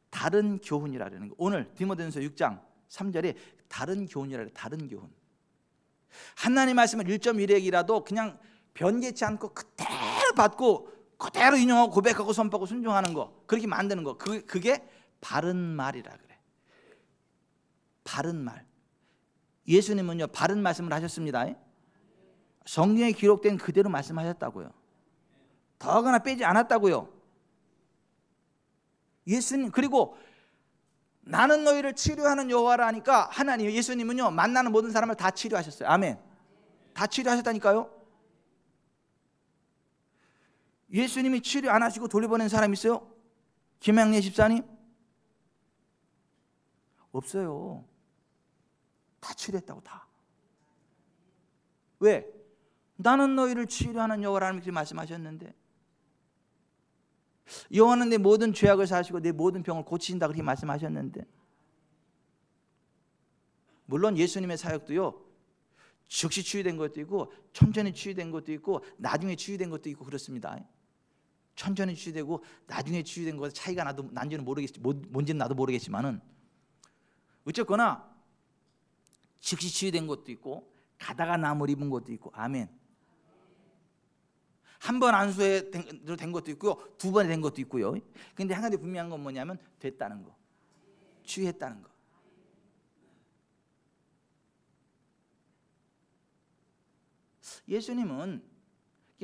다른 교훈이라는 거. 오늘 디모데전서 6장 3절에 다른 교훈이라 그래요. 다른 교훈. 하나님 말씀을 1.1핵이라도 그냥 변개치 않고 그대로 받고 그대로 인용하고 고백하고 선포하고 순종하는 거, 그렇게 만드는 거, 그게 바른 말이라 그래. 바른 말. 예수님은요 바른 말씀을 하셨습니다. 성경에 기록된 그대로 말씀하셨다고요. 더하거나 빼지 않았다고요. 예수님, 그리고 나는 너희를 치료하는 여호와라 하니까 하나님, 예수님은요 만나는 모든 사람을 다 치료하셨어요. 아멘. 다 치료하셨다니까요. 예수님이 치료 안 하시고 돌려보낸 사람 있어요? 김양래 집사님? 없어요. 다 치료했다고. 다. 왜? 나는 너희를 치료하는 여호와라는 그렇게 말씀하셨는데, 여호와는 내 모든 죄악을 사하시고 내 모든 병을 고치신다 그렇게 말씀하셨는데, 물론 예수님의 사역도요 즉시 치유된 것도 있고 천천히 치유된 것도 있고 나중에 치유된 것도 있고 그렇습니다. 천천히 치유되고 나중에 치유된 것 차이가 난지는 모르겠지, 뭔지는 나도 모르겠지만은 어쨌거나 즉시 치유된 것도 있고 가다가 남을 입은 것도 있고. 아멘. 한 번 안수에 된 것도 있고요, 두 번에 된 것도 있고요. 근데 한 가지 분명한 건 뭐냐면 됐다는 거, 치유했다는 거. 예수님은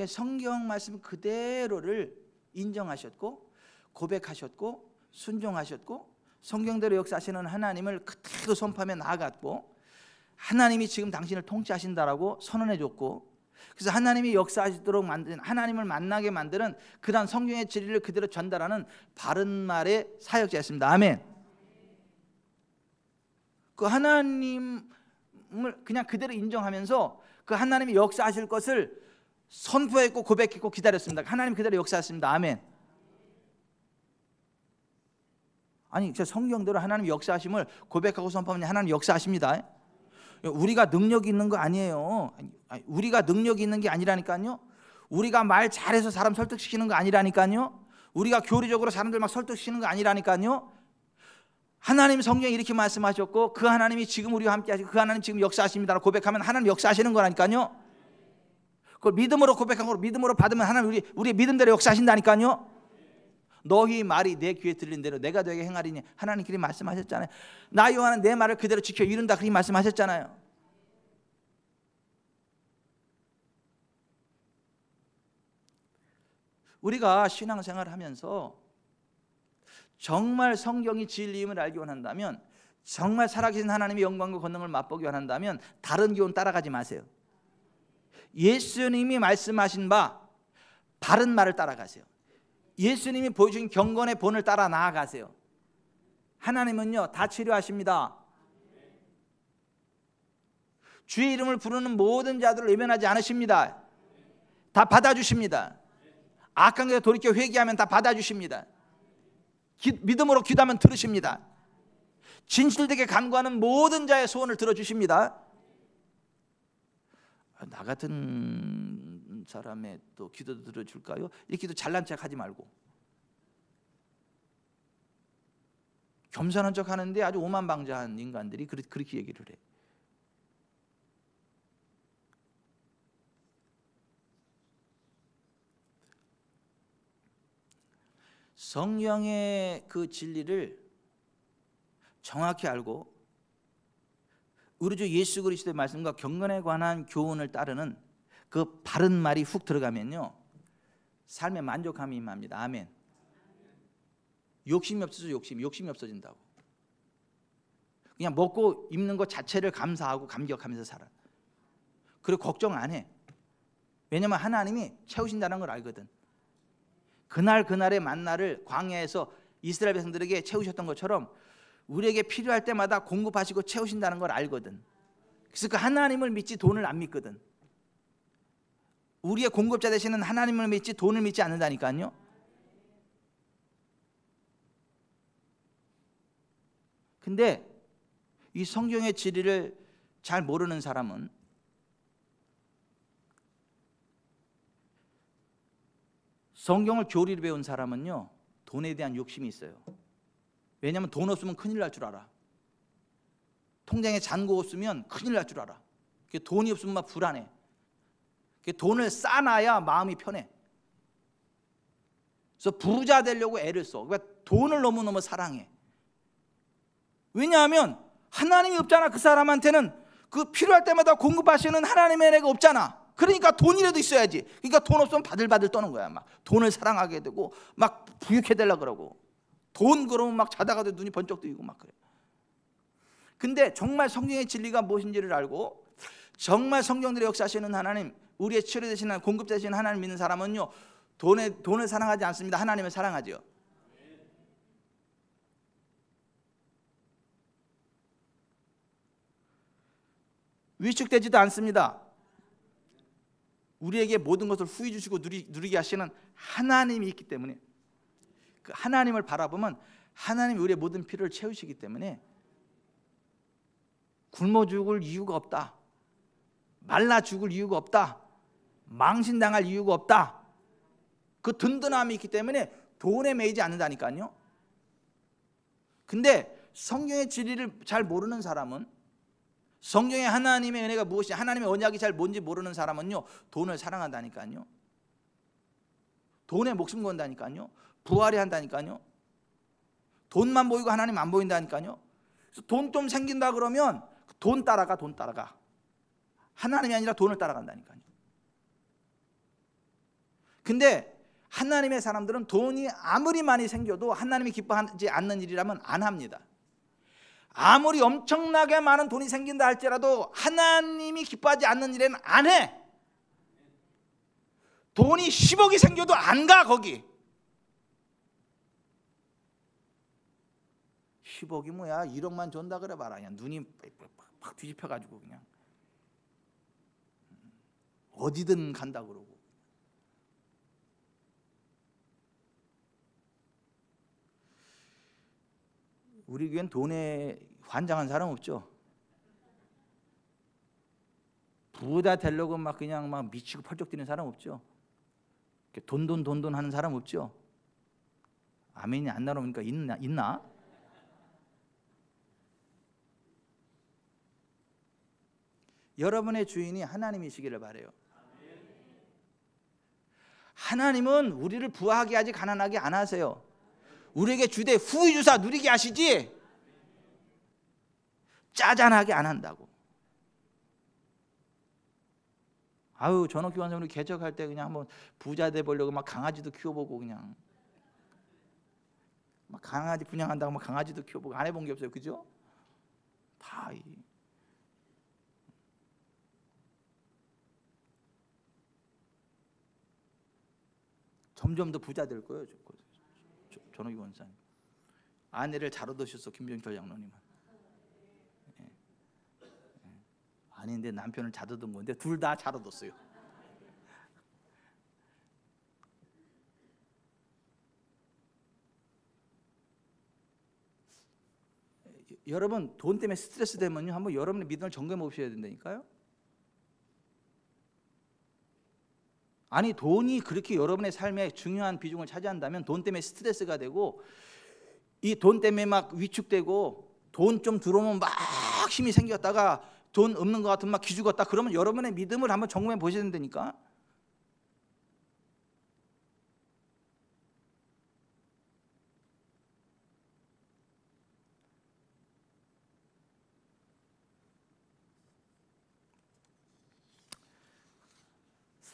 성경 말씀 그대로를 인정하셨고 고백하셨고 순종하셨고 성경대로 역사하시는 하나님을 그대로 선포하며 나아갔고, 하나님이 지금 당신을 통치하신다라고 선언해줬고, 그래서 하나님이 역사하시도록 만든, 하나님을 만나게 만드는 그런 성경의 진리를 그대로 전달하는 바른 말의 사역자였습니다. 아멘. 그 하나님을 그냥 그대로 인정하면서 그 하나님이 역사하실 것을 선포했고 고백했고 기다렸습니다. 하나님 그대로 역사하셨습니다. 아멘. 아니, 성경대로 하나님 역사하심을 고백하고 선포하면 하나님 역사하십니다. 우리가 능력이 있는 거 아니에요. 우리가 능력이 있는 게 아니라니까요. 우리가 말 잘해서 사람 설득시키는 거 아니라니까요. 우리가 교리적으로 사람들 막 설득시키는 거 아니라니까요. 하나님 성경에 이렇게 말씀하셨고 그 하나님이 지금 우리와 함께 하시고 그 하나님 지금 역사하십니다라고 고백하면 하나님 역사하시는 거라니까요. 그걸 믿음으로 고백하고 믿음으로 받으면 하나님 우리의 믿음대로 역사하신다니까요. 너희 말이 내 귀에 들린 대로 내가 너에게 행하리니, 하나님 그렇게 말씀하셨잖아요. 나 요한은 내 말을 그대로 지켜 이룬다 그렇게 말씀하셨잖아요. 우리가 신앙생활을 하면서 정말 성경이 진리임을 알기 원한다면, 정말 살아계신 하나님의 영광과 권능을 맛보기 원한다면 다른 교훈 따라가지 마세요. 예수님이 말씀하신 바 바른 말을 따라가세요. 예수님이 보여준 경건의 본을 따라 나아가세요. 하나님은요 다 치료하십니다. 주의 이름을 부르는 모든 자들을 외면하지 않으십니다. 다 받아주십니다. 악한 것에 돌이켜 회개하면 다 받아주십니다. 믿음으로 기도하면 들으십니다. 진실되게 간구하는 모든 자의 소원을 들어주십니다. 나 같은 사람의 또 기도도 들어줄까요? 이 기도 잘난 척 하지 말고, 겸손한 척 하는데 아주 오만방자한 인간들이 그렇게 얘기를 해. 성경의 그 진리를 정확히 알고 우리 주 예수 그리스도의 말씀과 경건에 관한 교훈을 따르는 그 바른 말이 훅 들어가면요, 삶에 만족함이 임합니다. 아멘. 욕심이 없어져. 욕심이 없어진다고. 그냥 먹고 입는 것 자체를 감사하고 감격하면서 살아. 그리고 걱정 안 해. 왜냐하면 하나님이 채우신다는 걸 알거든. 그날의 만나를 광야에서 이스라엘 백성들에게 채우셨던 것처럼 우리에게 필요할 때마다 공급하시고 채우신다는 걸 알거든. 그래서 그 하나님을 믿지 돈을 안 믿거든. 우리의 공급자 되시는 하나님을 믿지 돈을 믿지 않는다니까요. 근데 이 성경의 진리를 잘 모르는 사람은 성경을 교리를 배운 사람은요, 돈에 대한 욕심이 있어요. 왜냐하면 돈 없으면 큰일 날 줄 알아. 통장에 잔고 없으면 큰일 날 줄 알아. 돈이 없으면 막 불안해. 돈을 쌓아놔야 마음이 편해. 그래서 부자 되려고 애를 써. 그러니까 돈을 너무너무 사랑해. 왜냐하면 하나님이 없잖아. 그 사람한테는 그 필요할 때마다 공급하시는 하나님의 은혜가 없잖아. 그러니까 돈이라도 있어야지. 그러니까 돈 없으면 바들바들 떠는 거야. 막 돈을 사랑하게 되고 막 부유해 되려고 그러고, 돈 그러면 막 자다가도 눈이 번쩍 뜨이고 막 그래. 근데 정말 성경의 진리가 무엇인지를 알고 정말 성경들의 역사하시는 하나님, 우리의 치료 되시는 하나님, 공급 되시는 하나님 믿는 사람은요, 돈을 사랑하지 않습니다. 하나님을 사랑하죠. 위축되지도 않습니다. 우리에게 모든 것을 후히 주시고 누리게 하시는 하나님이 있기 때문에, 그 하나님을 바라보면 하나님이 우리의 모든 필요를 채우시기 때문에 굶어 죽을 이유가 없다. 말라 죽을 이유가 없다. 망신당할 이유가 없다. 그 든든함이 있기 때문에 돈에 매이지 않는다니까요. 근데 성경의 진리를 잘 모르는 사람은, 성경의 하나님의 은혜가 무엇이, 하나님의 언약이 잘 뭔지 모르는 사람은요, 돈을 사랑한다니까요. 돈에 목숨 건다니까요. 부활해야 한다니까요. 돈만 보이고 하나님 안 보인다니까요. 그래서 돈 좀 생긴다 그러면 돈 따라가. 하나님이 아니라 돈을 따라간다니까요. 근데 하나님의 사람들은 돈이 아무리 많이 생겨도 하나님이 기뻐하지 않는 일이라면 안 합니다. 아무리 엄청나게 많은 돈이 생긴다 할지라도 하나님이 기뻐하지 않는 일에는 안 해. 돈이 10억이 생겨도 안 가 거기. 10억이 뭐야, 1억만 준다 그래 봐라. 그냥 눈이 팍 뒤집혀가지고 그냥 어디든 간다 그러고. 우리 교회는 돈에 환장한 사람 없죠. 부자 되려고 막 그냥 막 미치고 펄쩍 뛰는 사람 없죠. 돈 하는 사람 없죠. 아멘이 안 나오니까 있나? 여러분의 주인이 하나님이시기를 바라요. 하나님은 우리를 부하게 하지 가난하게 안 하세요. 우리에게 주되 후히 주사 누리게 하시지 짜잔하게 안 한다고. 아유, 전업기관사 우리 개척할 때 그냥 한번 부자 돼 보려고 막 강아지도 키워보고, 그냥 막 강아지 분양한다고 막 강아지도 키워보고 안 해본 게 없어요, 그죠? 다 점점 더 부자 될 거예요. 전호기 원사님 아내를 잘 얻으셨어, 김병철 장로님은. 아닌데 남편을 잘 얻은 건데 둘 다 잘 얻었어요. 여러분 돈 때문에 스트레스 되면요, 한번 여러분의 믿음을 점검해 보셔야 된다니까요. 아니, 돈이 그렇게 여러분의 삶에 중요한 비중을 차지한다면 돈 때문에 스트레스가 되고 이 돈 때문에 막 위축되고 돈 좀 들어오면 막 힘이 생겼다가 돈 없는 것 같으면 막 기죽었다. 그러면 여러분의 믿음을 한번 점검해 보셔야 된다니까.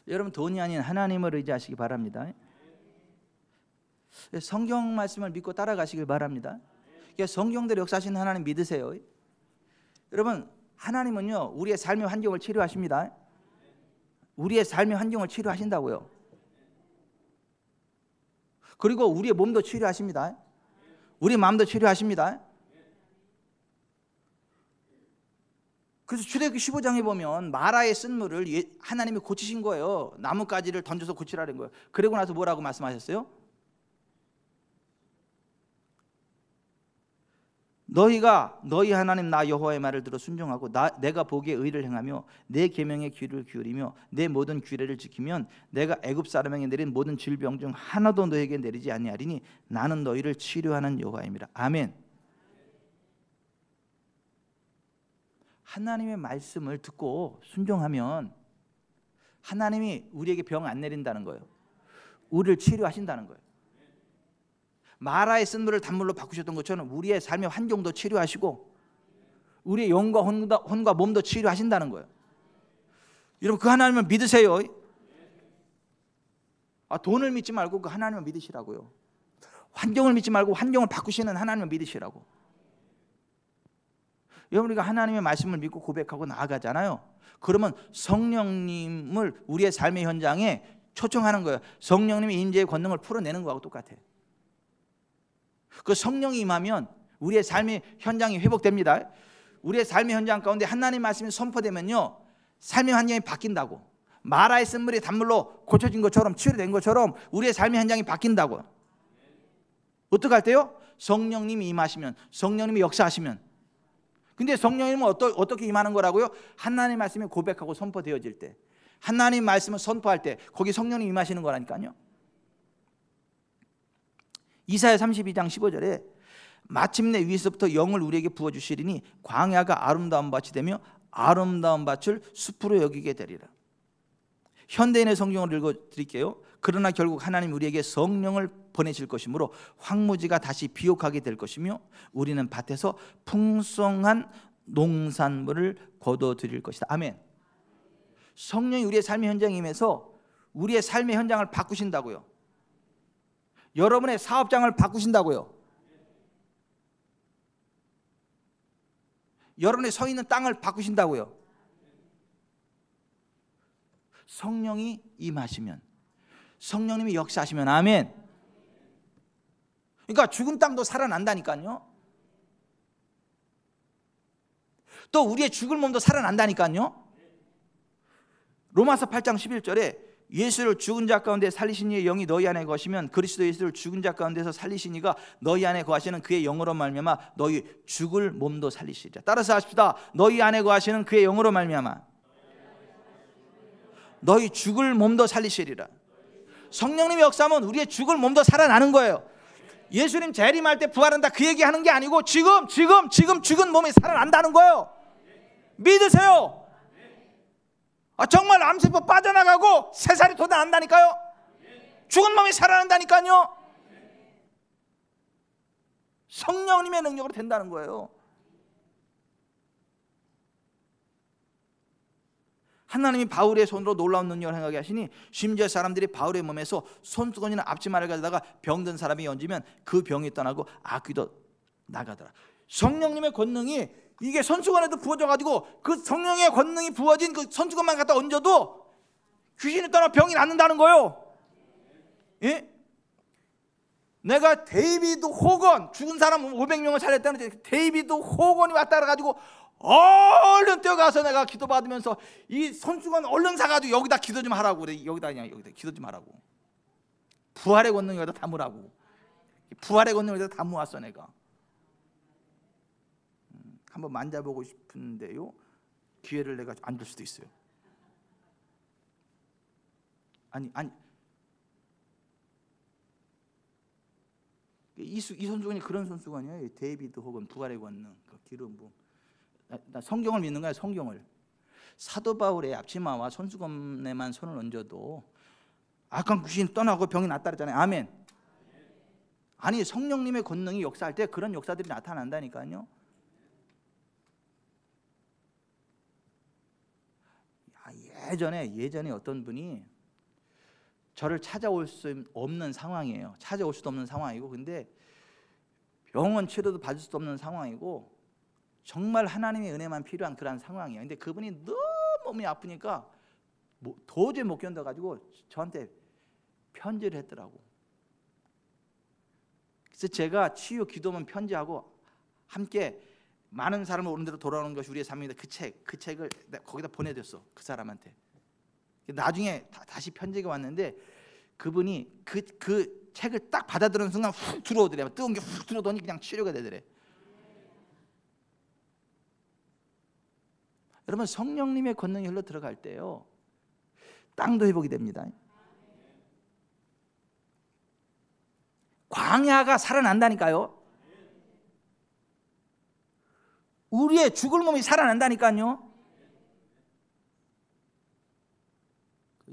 여러분 돈이 아닌 하나님을 의지하시기 바랍니다. 성경 말씀을 믿고 따라가시길 바랍니다. 성경대로 역사하시는 하나님 믿으세요. 여러분 하나님은요 우리의 삶의 환경을 치료하십니다. 우리의 삶의 환경을 치료하신다고요. 그리고 우리의 몸도 치료하십니다. 우리 마음도 치료하십니다. 그래서 출애굽기 15장에 보면 마라의 쓴물을 하나님이 고치신 거예요. 나뭇가지를 던져서 고치라는 거예요. 그러고 나서 뭐라고 말씀하셨어요? 너희가 너희 하나님 나 여호와의 말을 들어 순종하고 내가 보기에 의를 행하며 내 계명에 귀를 기울이며 내 모든 규례를 지키면 내가 애굽 사람에게 내린 모든 질병 중 하나도 너에게 내리지 아니하리니 나는 너희를 치료하는 여호와임이라. 아멘. 하나님의 말씀을 듣고 순종하면 하나님이 우리에게 병 안 내린다는 거예요. 우리를 치료하신다는 거예요. 마라의 쓴물을 단물로 바꾸셨던 것처럼 우리의 삶의 환경도 치료하시고 우리의 영과 혼과 몸도 치료하신다는 거예요. 여러분 그 하나님을 믿으세요. 돈을 믿지 말고 그 하나님을 믿으시라고요. 환경을 믿지 말고 환경을 바꾸시는 하나님을 믿으시라고. 여러분 우리가 하나님의 말씀을 믿고 고백하고 나아가잖아요. 그러면 성령님을 우리의 삶의 현장에 초청하는 거예요. 성령님이 임재의 권능을 풀어내는 거하고 똑같아요. 그 성령이 임하면 우리의 삶의 현장이 회복됩니다. 우리의 삶의 현장 가운데 하나님 말씀이 선포되면요 삶의 환경이 바뀐다고. 마라의 쓴물이 단물로 고쳐진 것처럼 치유된 것처럼 우리의 삶의 현장이 바뀐다고. 어떻게 할 때요? 성령님이 임하시면, 성령님이 역사하시면. 근데 성령님은 어떻게 임하는 거라고요? 하나님 말씀이 고백하고 선포되어질 때, 하나님 말씀을 선포할 때 거기 성령님 임하시는 거라니까요. 이사야 32장 15절에 마침내 위에서부터 영을 우리에게 부어주시리니 광야가 아름다운 밭이 되며 아름다운 밭을 숲으로 여기게 되리라. 현대인의 성경을 읽어드릴게요. 그러나 결국 하나님 우리에게 성령을 보내실 것이므로 황무지가 다시 비옥하게 될 것이며 우리는 밭에서 풍성한 농산물을 거둬들일 것이다. 아멘. 성령이 우리의 삶의 현장에 임해서 우리의 삶의 현장을 바꾸신다고요. 여러분의 사업장을 바꾸신다고요. 여러분의 서 있는 땅을 바꾸신다고요. 성령이 임하시면, 성령님이 역사하시면. 아멘. 그러니까 죽은 땅도 살아난다니까요. 또 우리의 죽을 몸도 살아난다니까요. 로마서 8장 11절에 예수를 죽은 자 가운데 살리신 이의 영이 너희 안에 거하시면 그리스도 예수를 죽은 자 가운데서 살리신 이가 너희 안에 거하시는 그의 영으로 말미암아 너희 죽을 몸도 살리시리라. 따라서 하십시다. 너희 안에 거하시는 그의 영으로 말미암아 너희 죽을 몸도 살리시리라. 성령님의 역사하면 우리의 죽을 몸도 살아나는 거예요. 예수님 재림할 때 부활한다 그 얘기하는 게 아니고 지금 죽은 몸이 살아난다는 거예요. 믿으세요. 정말 암세포 빠져나가고 새살이 돋아난다니까요. 죽은 몸이 살아난다니까요. 성령님의 능력으로 된다는 거예요. 하나님이 바울의 손으로 놀라운 능력을 행하게 하시니 심지어 사람들이 바울의 몸에서 손수건이나 앞치마를 가져다가 병든 사람이 얹으면 그 병이 떠나고 악귀도 나가더라. 성령님의 권능이 이게 손수건에도 부어져가지고 그 성령의 권능이 부어진 그 손수건만 갖다 얹어도 귀신이 떠나 병이 낫는다는 거예요. 예? 내가 데이비드 호건 죽은 사람 500명을 살렸다는데 데이비드 호건이 왔다 그래가지고 얼른 뛰어가서 내가 기도받으면서 이 손수건 얼른 사가지고 여기다 기도 좀 하라고 그래. 여기다 기도 좀 하라고. 부활의 권능 여기다 담으라고. 부활의 권능 여기다 담아왔어 내가. 한번 만져보고 싶은데요. 기회를 내가 안 줄 수도 있어요. 아니 이 손수건이 그런 손수건이에요. 데이비드 혹은 부활의 권능, 그 기름 부음. 나 성경을 믿는 거야. 성경을. 사도 바울의 앞치마와 손수건에만 손을 얹어도 악한 귀신이 떠나고 병이 낫다 그랬잖아요. 아멘. 아니, 성령님의 권능이 역사할 때 그런 역사들이 나타난다니까요. 예전에 어떤 분이 저를 찾아올 수 없는 상황이에요. 찾아올 수도 없는 상황이고, 근데 병원 치료도 받을 수도 없는 상황이고, 정말 하나님의 은혜만 필요한 그런 상황이에요. 근데 그분이 너무 몸이 아프니까 도저히 못 견뎌가지고 저한테 편지를 했더라고. 그래서 제가 치유 기도문 편지하고 함께 많은 사람을 오는 대로 돌아오는 것이 우리의 삶입니다. 그 책을 거기다 보내줬어. 그 사람한테. 나중에 다시 편지가 왔는데 그분이 그 책을 딱 받아들이는 순간 훅 들어오더래. 뜨거운 게 훅 들어오더니 그냥 치료가 되더래. 여러분, 성령님의 권능이 흘러 들어갈 때요, 땅도 회복이 됩니다. 광야가 살아난다니까요. 우리의 죽을 몸이 살아난다니까요.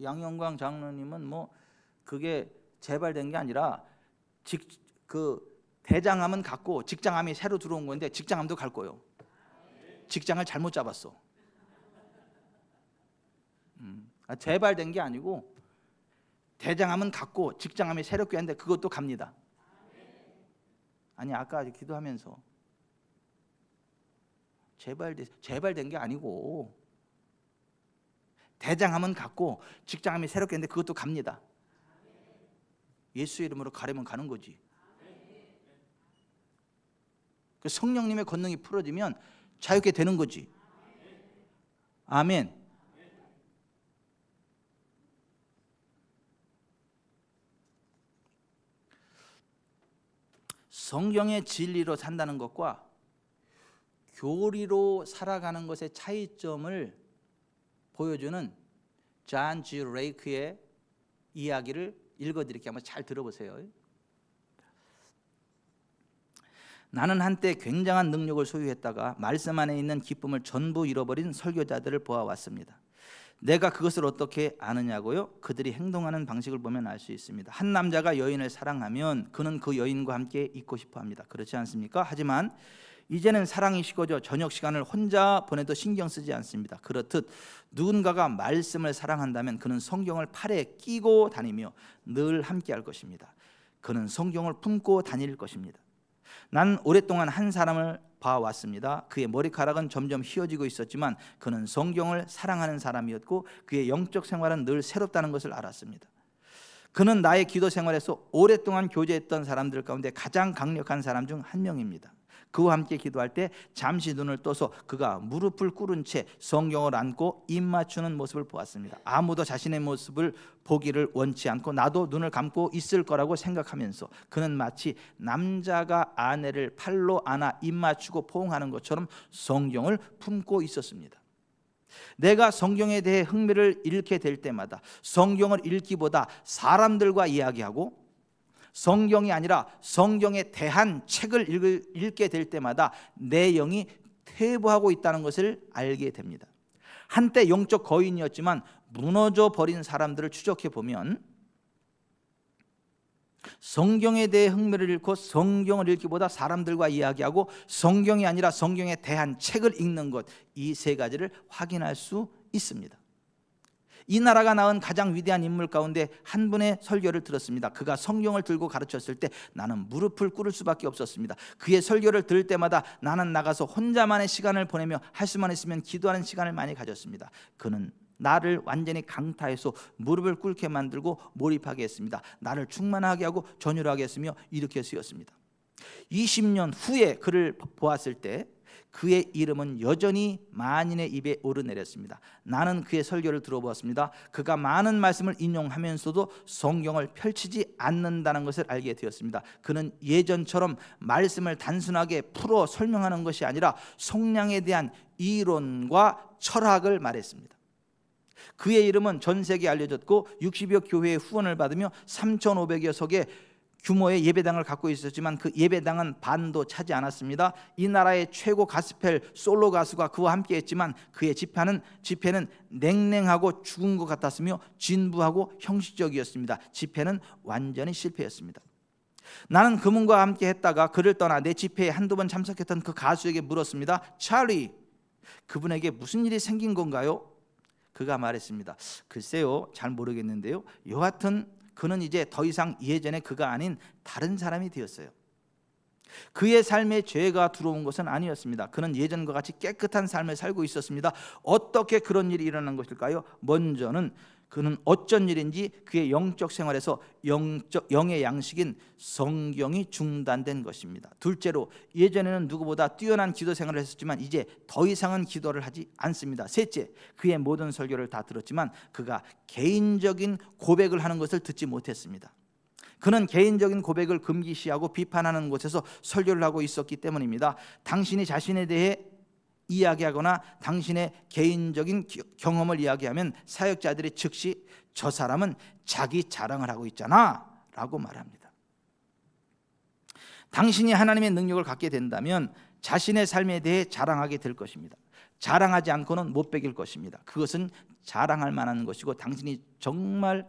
양영광 장로님은 뭐 그게 재발된 게 아니라 그 대장암은 갔고 직장암이 새로 들어온 건데 직장암도 갈 거예요. 직장을 잘못 잡았어. 재발된 게 아니고 대장암은 갔고 직장암이 새롭게 했는데 그것도 갑니다. 아니, 아까 기도하면서 재발된 게 아니고 대장암은 갔고 직장암이 새롭게 했는데 그것도 갑니다. 예수의 이름으로 가려면 가는 거지. 그 성령님의 권능이 풀어지면 자유케 되는 거지. 아멘. 성경의 진리로 산다는 것과 교리로 살아가는 것의 차이점을 보여주는 존 G. 레이크의 이야기를 읽어드릴게요. 한번 잘 들어보세요. 나는 한때 굉장한 능력을 소유했다가 말씀 안에 있는 기쁨을 전부 잃어버린 설교자들을 보아왔습니다. 내가 그것을 어떻게 아느냐고요? 그들이 행동하는 방식을 보면 알 수 있습니다. 한 남자가 여인을 사랑하면 그는 그 여인과 함께 있고 싶어 합니다. 그렇지 않습니까? 하지만 이제는 사랑이 식어져 저녁 시간을 혼자 보내도 신경 쓰지 않습니다. 그렇듯 누군가가 말씀을 사랑한다면 그는 성경을 팔에 끼고 다니며 늘 함께 할 것입니다. 그는 성경을 품고 다닐 것입니다. 난 오랫동안 한 사람을 봐왔습니다. 그의 머리카락은 점점 휘어지고 있었지만 그는 성경을 사랑하는 사람이었고 그의 영적 생활은 늘 새롭다는 것을 알았습니다. 그는 나의 기도 생활에서 오랫동안 교제했던 사람들 가운데 가장 강력한 사람 중 한 명입니다. 그와 함께 기도할 때 잠시 눈을 떠서 그가 무릎을 꿇은 채 성경을 안고 입 맞추는 모습을 보았습니다. 아무도 자신의 모습을 보기를 원치 않고 나도 눈을 감고 있을 거라고 생각하면서 그는 마치 남자가 아내를 팔로 안아 입 맞추고 포옹하는 것처럼 성경을 품고 있었습니다. 내가 성경에 대해 흥미를 잃게 될 때마다 성경을 읽기보다 사람들과 이야기하고 성경이 아니라 성경에 대한 책을 읽게 될 때마다 내 영이 퇴보하고 있다는 것을 알게 됩니다. 한때 영적 거인이었지만 무너져 버린 사람들을 추적해 보면 성경에 대해 흥미를 잃고 성경을 읽기보다 사람들과 이야기하고 성경이 아니라 성경에 대한 책을 읽는 것, 이 세 가지를 확인할 수 있습니다. 이 나라가 낳은 가장 위대한 인물 가운데 한 분의 설교를 들었습니다. 그가 성경을 들고 가르쳤을 때 나는 무릎을 꿇을 수밖에 없었습니다. 그의 설교를 들을 때마다 나는 나가서 혼자만의 시간을 보내며 할 수만 있으면 기도하는 시간을 많이 가졌습니다. 그는 나를 완전히 강타해서 무릎을 꿇게 만들고 몰입하게 했습니다. 나를 충만하게 하고 전율하게 했으며 이렇게 쓰였습니다. 20년 후에 그를 보았을 때 그의 이름은 여전히 만인의 입에 오르내렸습니다. 나는 그의 설교를 들어보았습니다. 그가 많은 말씀을 인용하면서도 성경을 펼치지 않는다는 것을 알게 되었습니다. 그는 예전처럼 말씀을 단순하게 풀어 설명하는 것이 아니라 성량에 대한 이론과 철학을 말했습니다. 그의 이름은 전 세계에 알려졌고 60여 교회의 후원을 받으며 3,500여 석의 규모의 예배당을 갖고 있었지만 그 예배당은 반도 차지 않았습니다. 이 나라의 최고 가스펠 솔로 가수가 그와 함께 했지만 그의 집회는 냉랭하고 죽은 것 같았으며 진부하고 형식적이었습니다. 집회는 완전히 실패했습니다. 나는 그분과 함께 했다가 그를 떠나 내 집회에 한두 번 참석했던 그 가수에게 물었습니다. 찰리, 그분에게 무슨 일이 생긴 건가요? 그가 말했습니다. 글쎄요, 잘 모르겠는데요, 여하튼 그는 이제 더 이상 예전의 그가 아닌 다른 사람이 되었어요. 그의 삶에 죄가 들어온 것은 아니었습니다. 그는 예전과 같이 깨끗한 삶을 살고 있었습니다. 어떻게 그런 일이 일어난 것일까요? 먼저는 그는 어쩐 일인지 그의 영적 생활에서 영의 양식인 성경이 중단된 것입니다. 둘째로, 예전에는 누구보다 뛰어난 기도 생활을 했었지만 이제 더 이상은 기도를 하지 않습니다. 셋째, 그의 모든 설교를 다 들었지만 그가 개인적인 고백을 하는 것을 듣지 못했습니다. 그는 개인적인 고백을 금기시하고 비판하는 곳에서 설교를 하고 있었기 때문입니다. 당신이 자신에 대해 이야기하거나 당신의 개인적인 경험을 이야기하면 사역자들이 즉시 저 사람은 자기 자랑을 하고 있잖아 라고 말합니다. 당신이 하나님의 능력을 갖게 된다면 자신의 삶에 대해 자랑하게 될 것입니다. 자랑하지 않고는 못 베길 것입니다. 그것은 자랑할 만한 것이고 당신이 정말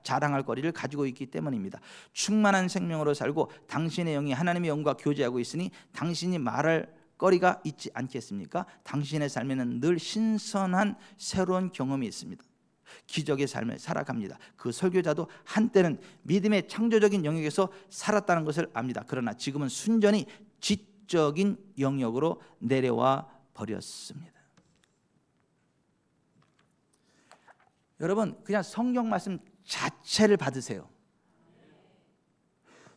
자랑할 거리를 가지고 있기 때문입니다. 충만한 생명으로 살고 당신의 영이 하나님의 영과 교제하고 있으니 당신이 말할 거리가 있지 않겠습니까? 당신의 삶에는 늘 신선한 새로운 경험이 있습니다. 기적의 삶을 살아갑니다. 그 설교자도 한때는 믿음의 창조적인 영역에서 살았다는 것을 압니다. 그러나 지금은 순전히 지적인 영역으로 내려와 버렸습니다. 여러분, 그냥 성경 말씀 자체를 받으세요.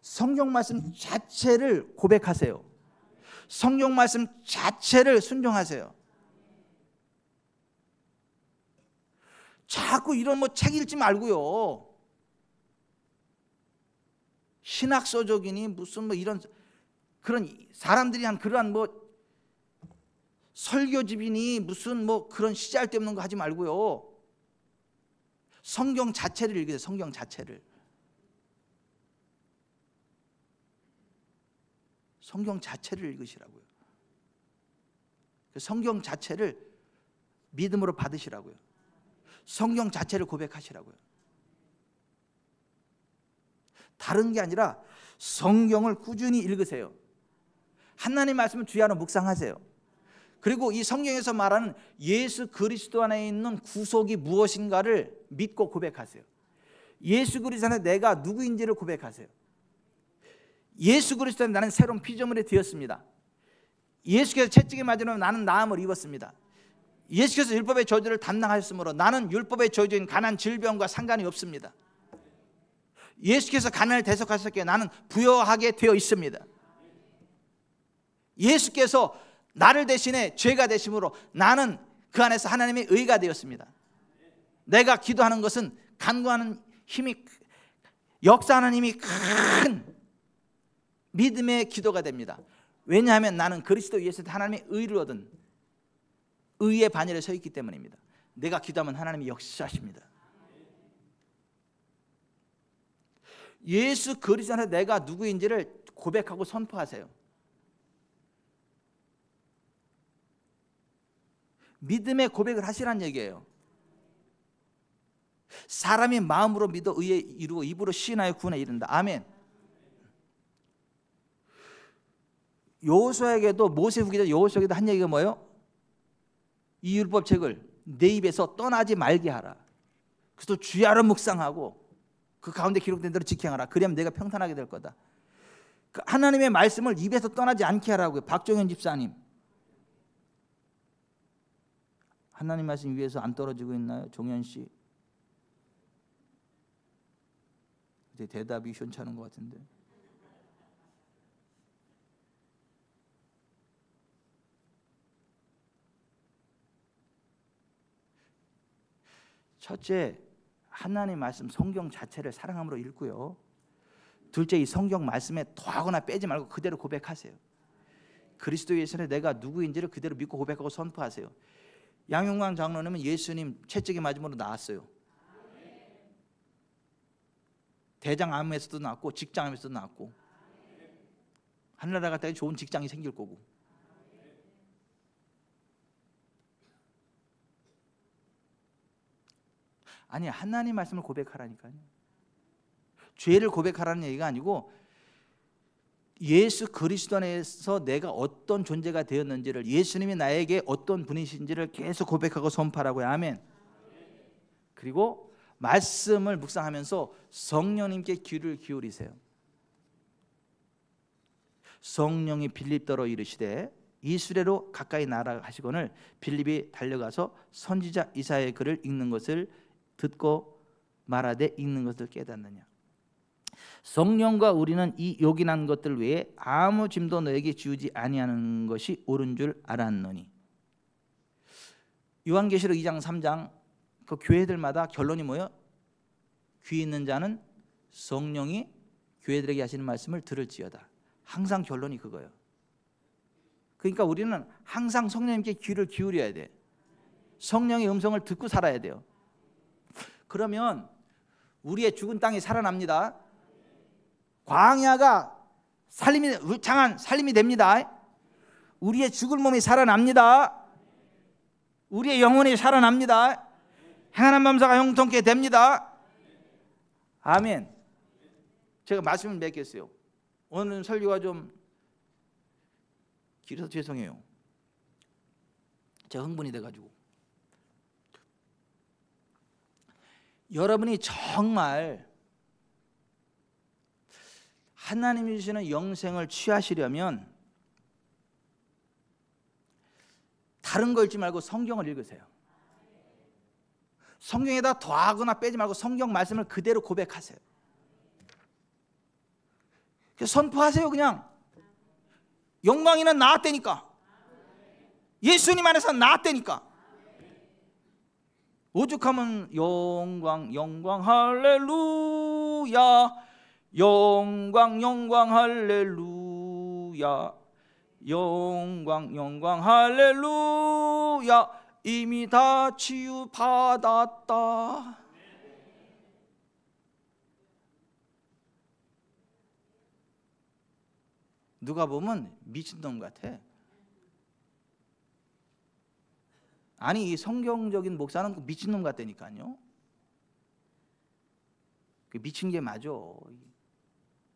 성경 말씀 자체를 고백하세요. 성경 말씀 자체를 순종하세요. 자꾸 이런 책 읽지 말고요. 신학서적이니 무슨 이런 그런 사람들이 한 그러한 설교집이니 무슨 그런 시잘데없는 거 하지 말고요. 성경 자체를 읽으세요. 성경 자체를. 성경 자체를 읽으시라고요. 성경 자체를 믿음으로 받으시라고요. 성경 자체를 고백하시라고요. 다른 게 아니라 성경을 꾸준히 읽으세요. 하나님 말씀을 주의 안에 묵상하세요. 그리고 이 성경에서 말하는 예수 그리스도 안에 있는 구속이 무엇인가를 믿고 고백하세요. 예수 그리스도 안에 내가 누구인지를 고백하세요. 예수 그리스도 안에 나는 새로운 피조물이 되었습니다. 예수께서 채찍에 맞으면 나는 나음을 입었습니다. 예수께서 율법의 저주를 담당하셨으므로 나는 율법의 저주인 가난 질병과 상관이 없습니다. 예수께서 가난을 대속하셨기에 나는 부여하게 되어 있습니다. 예수께서 나를 대신해 죄가 되심으로 나는 그 안에서 하나님의 의가 되었습니다. 내가 기도하는 것은 간구하는 힘이, 역사하는 힘이 큰 믿음의 기도가 됩니다. 왜냐하면 나는 그리스도 예수의 하나님의 의를 얻은 의의 반열에 서 있기 때문입니다. 내가 기도하면 하나님이 역사하십니다. 예수 그리스도 안에 내가 누구인지를 고백하고 선포하세요. 믿음의 고백을 하시라는 얘기예요. 사람이 마음으로 믿어 의에 이루고 입으로 시인하여 구원에 이른다. 아멘. 여호수아에게도 모세 후기자 여호수아에게도 한 얘기가 뭐예요? 이 율법책을 내 입에서 떠나지 말게 하라. 그래서 주야로 묵상하고 그 가운데 기록된 대로 지켜하라. 그러면 내가 평탄하게 될 거다. 하나님의 말씀을 입에서 떠나지 않게 하라고요. 박종현 집사님, 하나님 말씀 위에서 안 떨어지고 있나요? 종현 씨, 이제 대답이 시원찮은 것 같은데. 첫째, 하나님 말씀 성경 자체를 사랑함으로 읽고요. 둘째, 이 성경 말씀에 더하거나 빼지 말고 그대로 고백하세요. 그리스도 예수는 내가 누구인지를 그대로 믿고 고백하고 선포하세요. 양용광 장로님은 예수님 채찍에 맞음으로 나았어요. 대장암에서도 낫고 직장암에서도 낫고, 하늘나라 갔다가 좋은 직장이 생길 거고. 아니, 하나님 말씀을 고백하라니까요. 죄를 고백하라는 얘기가 아니고 예수 그리스도 안에서 내가 어떤 존재가 되었는지를, 예수님이 나에게 어떤 분이신지를 계속 고백하고 선포하라고요. 아멘. 그리고 말씀을 묵상하면서 성령님께 귀를 기울이세요. 성령이 빌립더로 이르시되 이수레로 가까이 나아가 하시거늘 빌립이 달려가서 선지자 이사야의 글을 읽는 것을 듣고 말하되 읽는 것을 깨닫느냐. 성령과 우리는 이 요긴한 것들 외에 아무 짐도 너에게 지우지 아니하는 것이 옳은 줄 알았노니. 요한계시록 2장 3장 그 교회들마다 결론이 뭐예요? 귀 있는 자는 성령이 교회들에게 하시는 말씀을 들을지어다. 항상 결론이 그거예요. 그러니까 우리는 항상 성령님께 귀를 기울여야 돼. 성령의 음성을 듣고 살아야 돼요. 그러면 우리의 죽은 땅이 살아납니다. 광야가 살림이, 울창한 살림이 됩니다. 우리의 죽을 몸이 살아납니다. 우리의 영혼이 살아납니다. 행하는 범사가 형통케 됩니다. 아멘. 제가 말씀을 맺겠어요. 오늘 설교가 좀 길어서 죄송해요. 제가 흥분이 돼가지고. 여러분이 정말 하나님이 주시는 영생을 취하시려면 다른 거 읽지 말고 성경을 읽으세요. 성경에다 더하거나 빼지 말고 성경 말씀을 그대로 고백하세요. 선포하세요. 그냥 영광이는 나았다니까. 예수님 안에서 나았다니까. 오죽하면 영광 영광 할렐루야, 영광 영광 할렐루야, 영광 영광 할렐루야, 이미 다 치유받았다. 누가 보면 미친놈 같아. 아니, 이 성경적인 목사는 미친놈 같다니까요. 미친 게 맞아.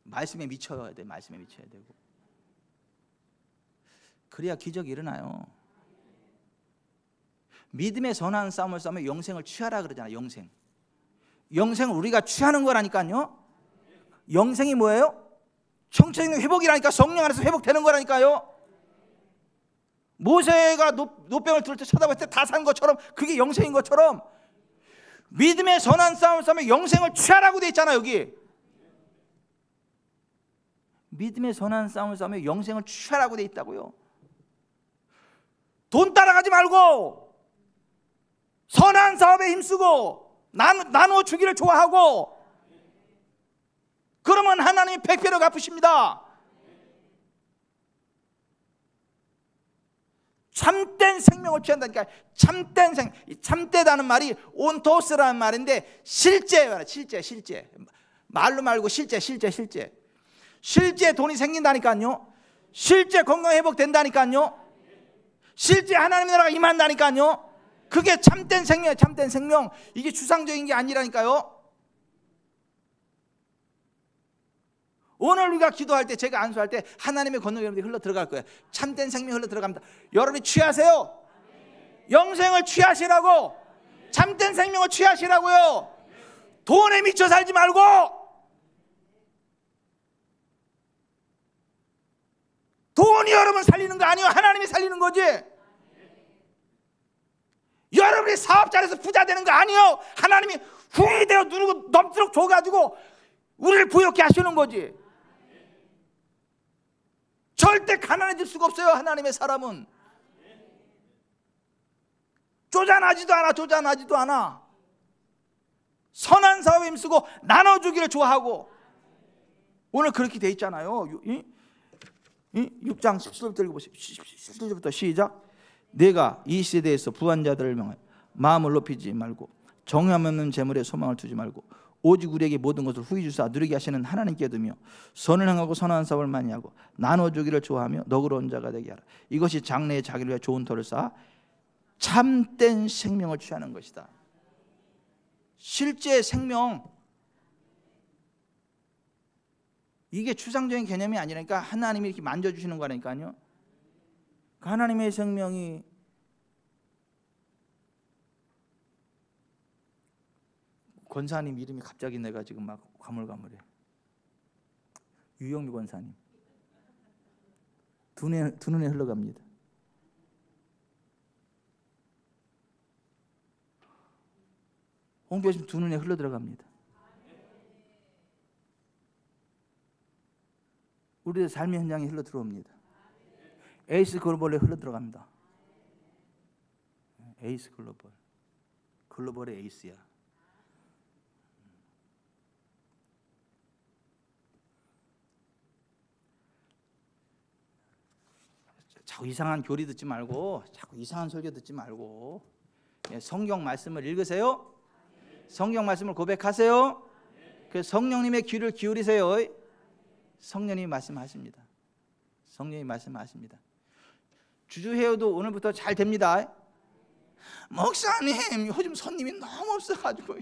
말씀에 미쳐야 돼. 말씀에 미쳐야 되고. 그래야 기적이 일어나요. 믿음의 선한 싸움을 싸우며 영생을 취하라 그러잖아요. 영생. 영생을 우리가 취하는 거라니까요. 영생이 뭐예요? 정체적인 회복이라니까. 성령 안에서 회복되는 거라니까요. 모세가 노병을 들을 때 쳐다봤을 때 다 산 것처럼, 그게 영생인 것처럼 믿음의 선한 싸움을 싸우며 영생을 취하라고 돼 있잖아요. 여기 믿음의 선한 싸움을 싸우며 영생을 취하라고 돼 있다고요. 돈 따라가지 말고 선한 사업에 힘쓰고 나누어 주기를 좋아하고, 그러면 하나님이 백배로 갚으십니다. 참된 생명을 취한다니까. 참된 생명. 참되다는 말이 온토스라는 말인데 실제 말로 말고 실제 돈이 생긴다니까요. 실제 건강 회복된다니까요. 실제 하나님의 나라가 임한다니까요. 그게 참된 생명이에요. 참된 생명. 이게 추상적인 게 아니라니까요. 오늘 우리가 기도할 때, 제가 안수할 때 하나님의 권능이 여러분들이 흘러 들어갈 거예요. 참된 생명이 흘러 들어갑니다. 여러분이 취하세요. 영생을 취하시라고. 참된 생명을 취하시라고요. 돈에 미쳐 살지 말고. 돈이 여러분 살리는 거 아니에요. 하나님이 살리는 거지. 여러분이 사업자에서 부자 되는 거 아니에요. 하나님이 후이 되어 누르고 넘도록 줘가지고 우리를 부욕케 하시는 거지. 절대 가난해질 수가 없어요. 하나님의 사람은 쪼잔하지도 않아. 선한 사업에 힘쓰고 나눠주기를 좋아하고. 오늘 그렇게 돼 있잖아요. 6장 17절부터 읽어보세요. 17절부터 시작. 내가 이 시대에서 부한 자들을 명하여 마음을 높이지 말고 정함 없는 재물에 소망을 두지 말고 오직 우리에게 모든 것을 후히 주사 누리게 하시는 하나님께 두며 선을 행하고 선한 사업을 많이 하고 나눠주기를 좋아하며 너그러운 자가 되게 하라. 이것이 장래에 자기를 위해 좋은 터를 쌓아 참된 생명을 취하는 것이다. 실제 생명, 이게 추상적인 개념이 아니라니까 하나님이 이렇게 만져주시는 거라니까요. 하나님의 생명이 권사님 이름이 갑자기 내가 지금 막 가물가물해. 유영미 권사님 두 눈에 흘러갑니다. 홍교수님 두 눈에 흘러들어갑니다. 우리의 삶의 현장에 흘러들어옵니다. 에이스 글로벌에 흘러들어갑니다. 에이스 글로벌, 글로벌의 에이스야. 자꾸 이상한 교리 듣지 말고, 자꾸 이상한 설교 듣지 말고, 성경 말씀을 읽으세요. 성경 말씀을 고백하세요. 그래서 성령님의 귀를 기울이세요. 성령님이 말씀하십니다. 성령님이 말씀하십니다. 주주회의도 오늘부터 잘 됩니다. 목사님, 요즘 손님이 너무 없어가지고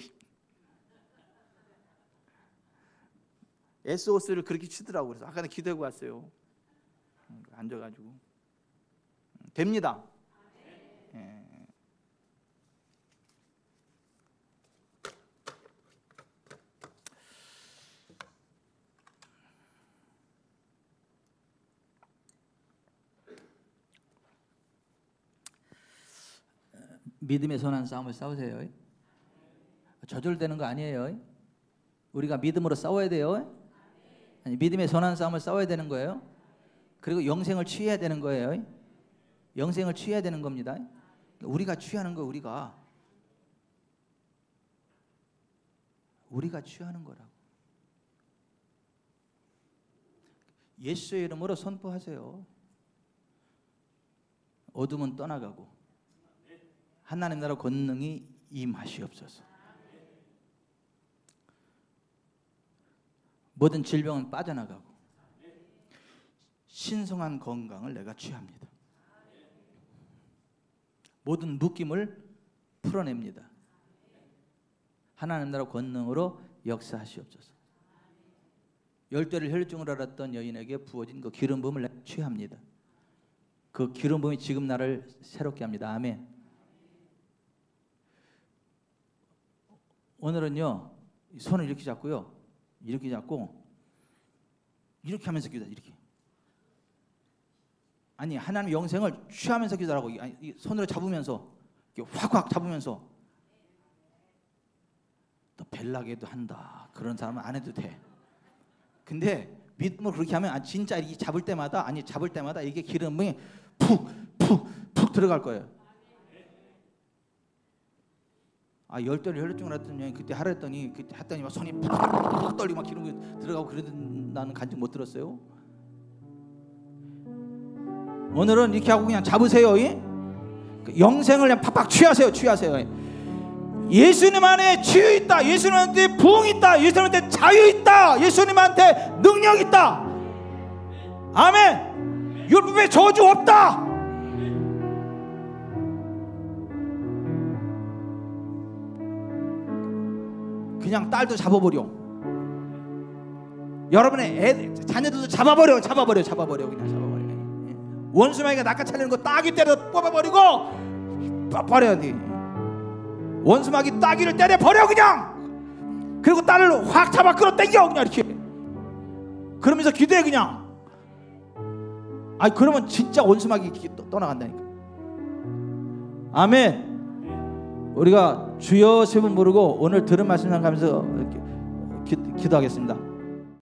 SOS를 그렇게 치더라고. 그래서 아까 기도하고 왔어요. 앉아가지고 됩니다. 예. 믿음의 선한 싸움을 싸우세요. 저절되는 거 아니에요. 우리가 믿음으로 싸워야 돼요. 아니, 믿음의 선한 싸움을 싸워야 되는 거예요. 그리고 영생을 취해야 되는 거예요. 영생을 취해야 되는 겁니다. 우리가 취하는 거, 우리가 취하는 거라고. 예수의 이름으로 선포하세요. 어둠은 떠나가고 하나님 나라 권능이 임하시옵소서. 모든 질병은 빠져나가고 신성한 건강을 내가 취합니다. 모든 묶임을 풀어냅니다. 하나님 나라 권능으로 역사하시옵소서. 열대를 혈증으로 앓았던 여인에게 부어진 그 기름 부음을 내가 취합니다. 그 기름 부음이 지금 나를 새롭게 합니다. 아멘. 오늘은요, 손을 이렇게 잡고요, 이렇게 잡고 이렇게 하면서 기도하자. 이렇게. 아니, 하나님 영생을 취하면서 기도하라고. 아니, 손으로 잡으면서 확확 잡으면서. 또 벨라게도 한다, 그런 사람은 안 해도 돼. 근데 믿음으로 그렇게 하면 진짜 이렇게 잡을 때마다 이게 기름이 푹 들어갈 거예요. 열대를 혈증을 했던 여인 그때 하라 했더니, 그때 했더니 막 손이 팍 떨리고 막 기름이 들어가고 그러는다는 간증 못 들었어요? 오늘은 이렇게 하고 그냥 잡으세요. 영생을 그냥 팍팍 취하세요. 예수님 안에 치유 있다. 예수님한테 부흥 있다. 예수님한테 자유 있다. 예수님한테 능력 있다. 아멘. 율법에 저주 없다. 그냥 딸도 잡아버려. 여러분의 자녀들도 잡아버려. 그냥 잡아버려. 원수마귀가 낚아채는 거 따기 때려 뽑아버리고 버려야 돼. 원수마귀 따기를 때려 버려 그냥. 그리고 딸을 확 잡아 끌어당겨 그냥 이렇게. 그러면서 기도해 그냥. 그러면 진짜 원수마귀 떠나간다니까. 아멘. 우리가 주여 세 번 부르고 오늘 들은 말씀 생각하면서 기도하겠습니다.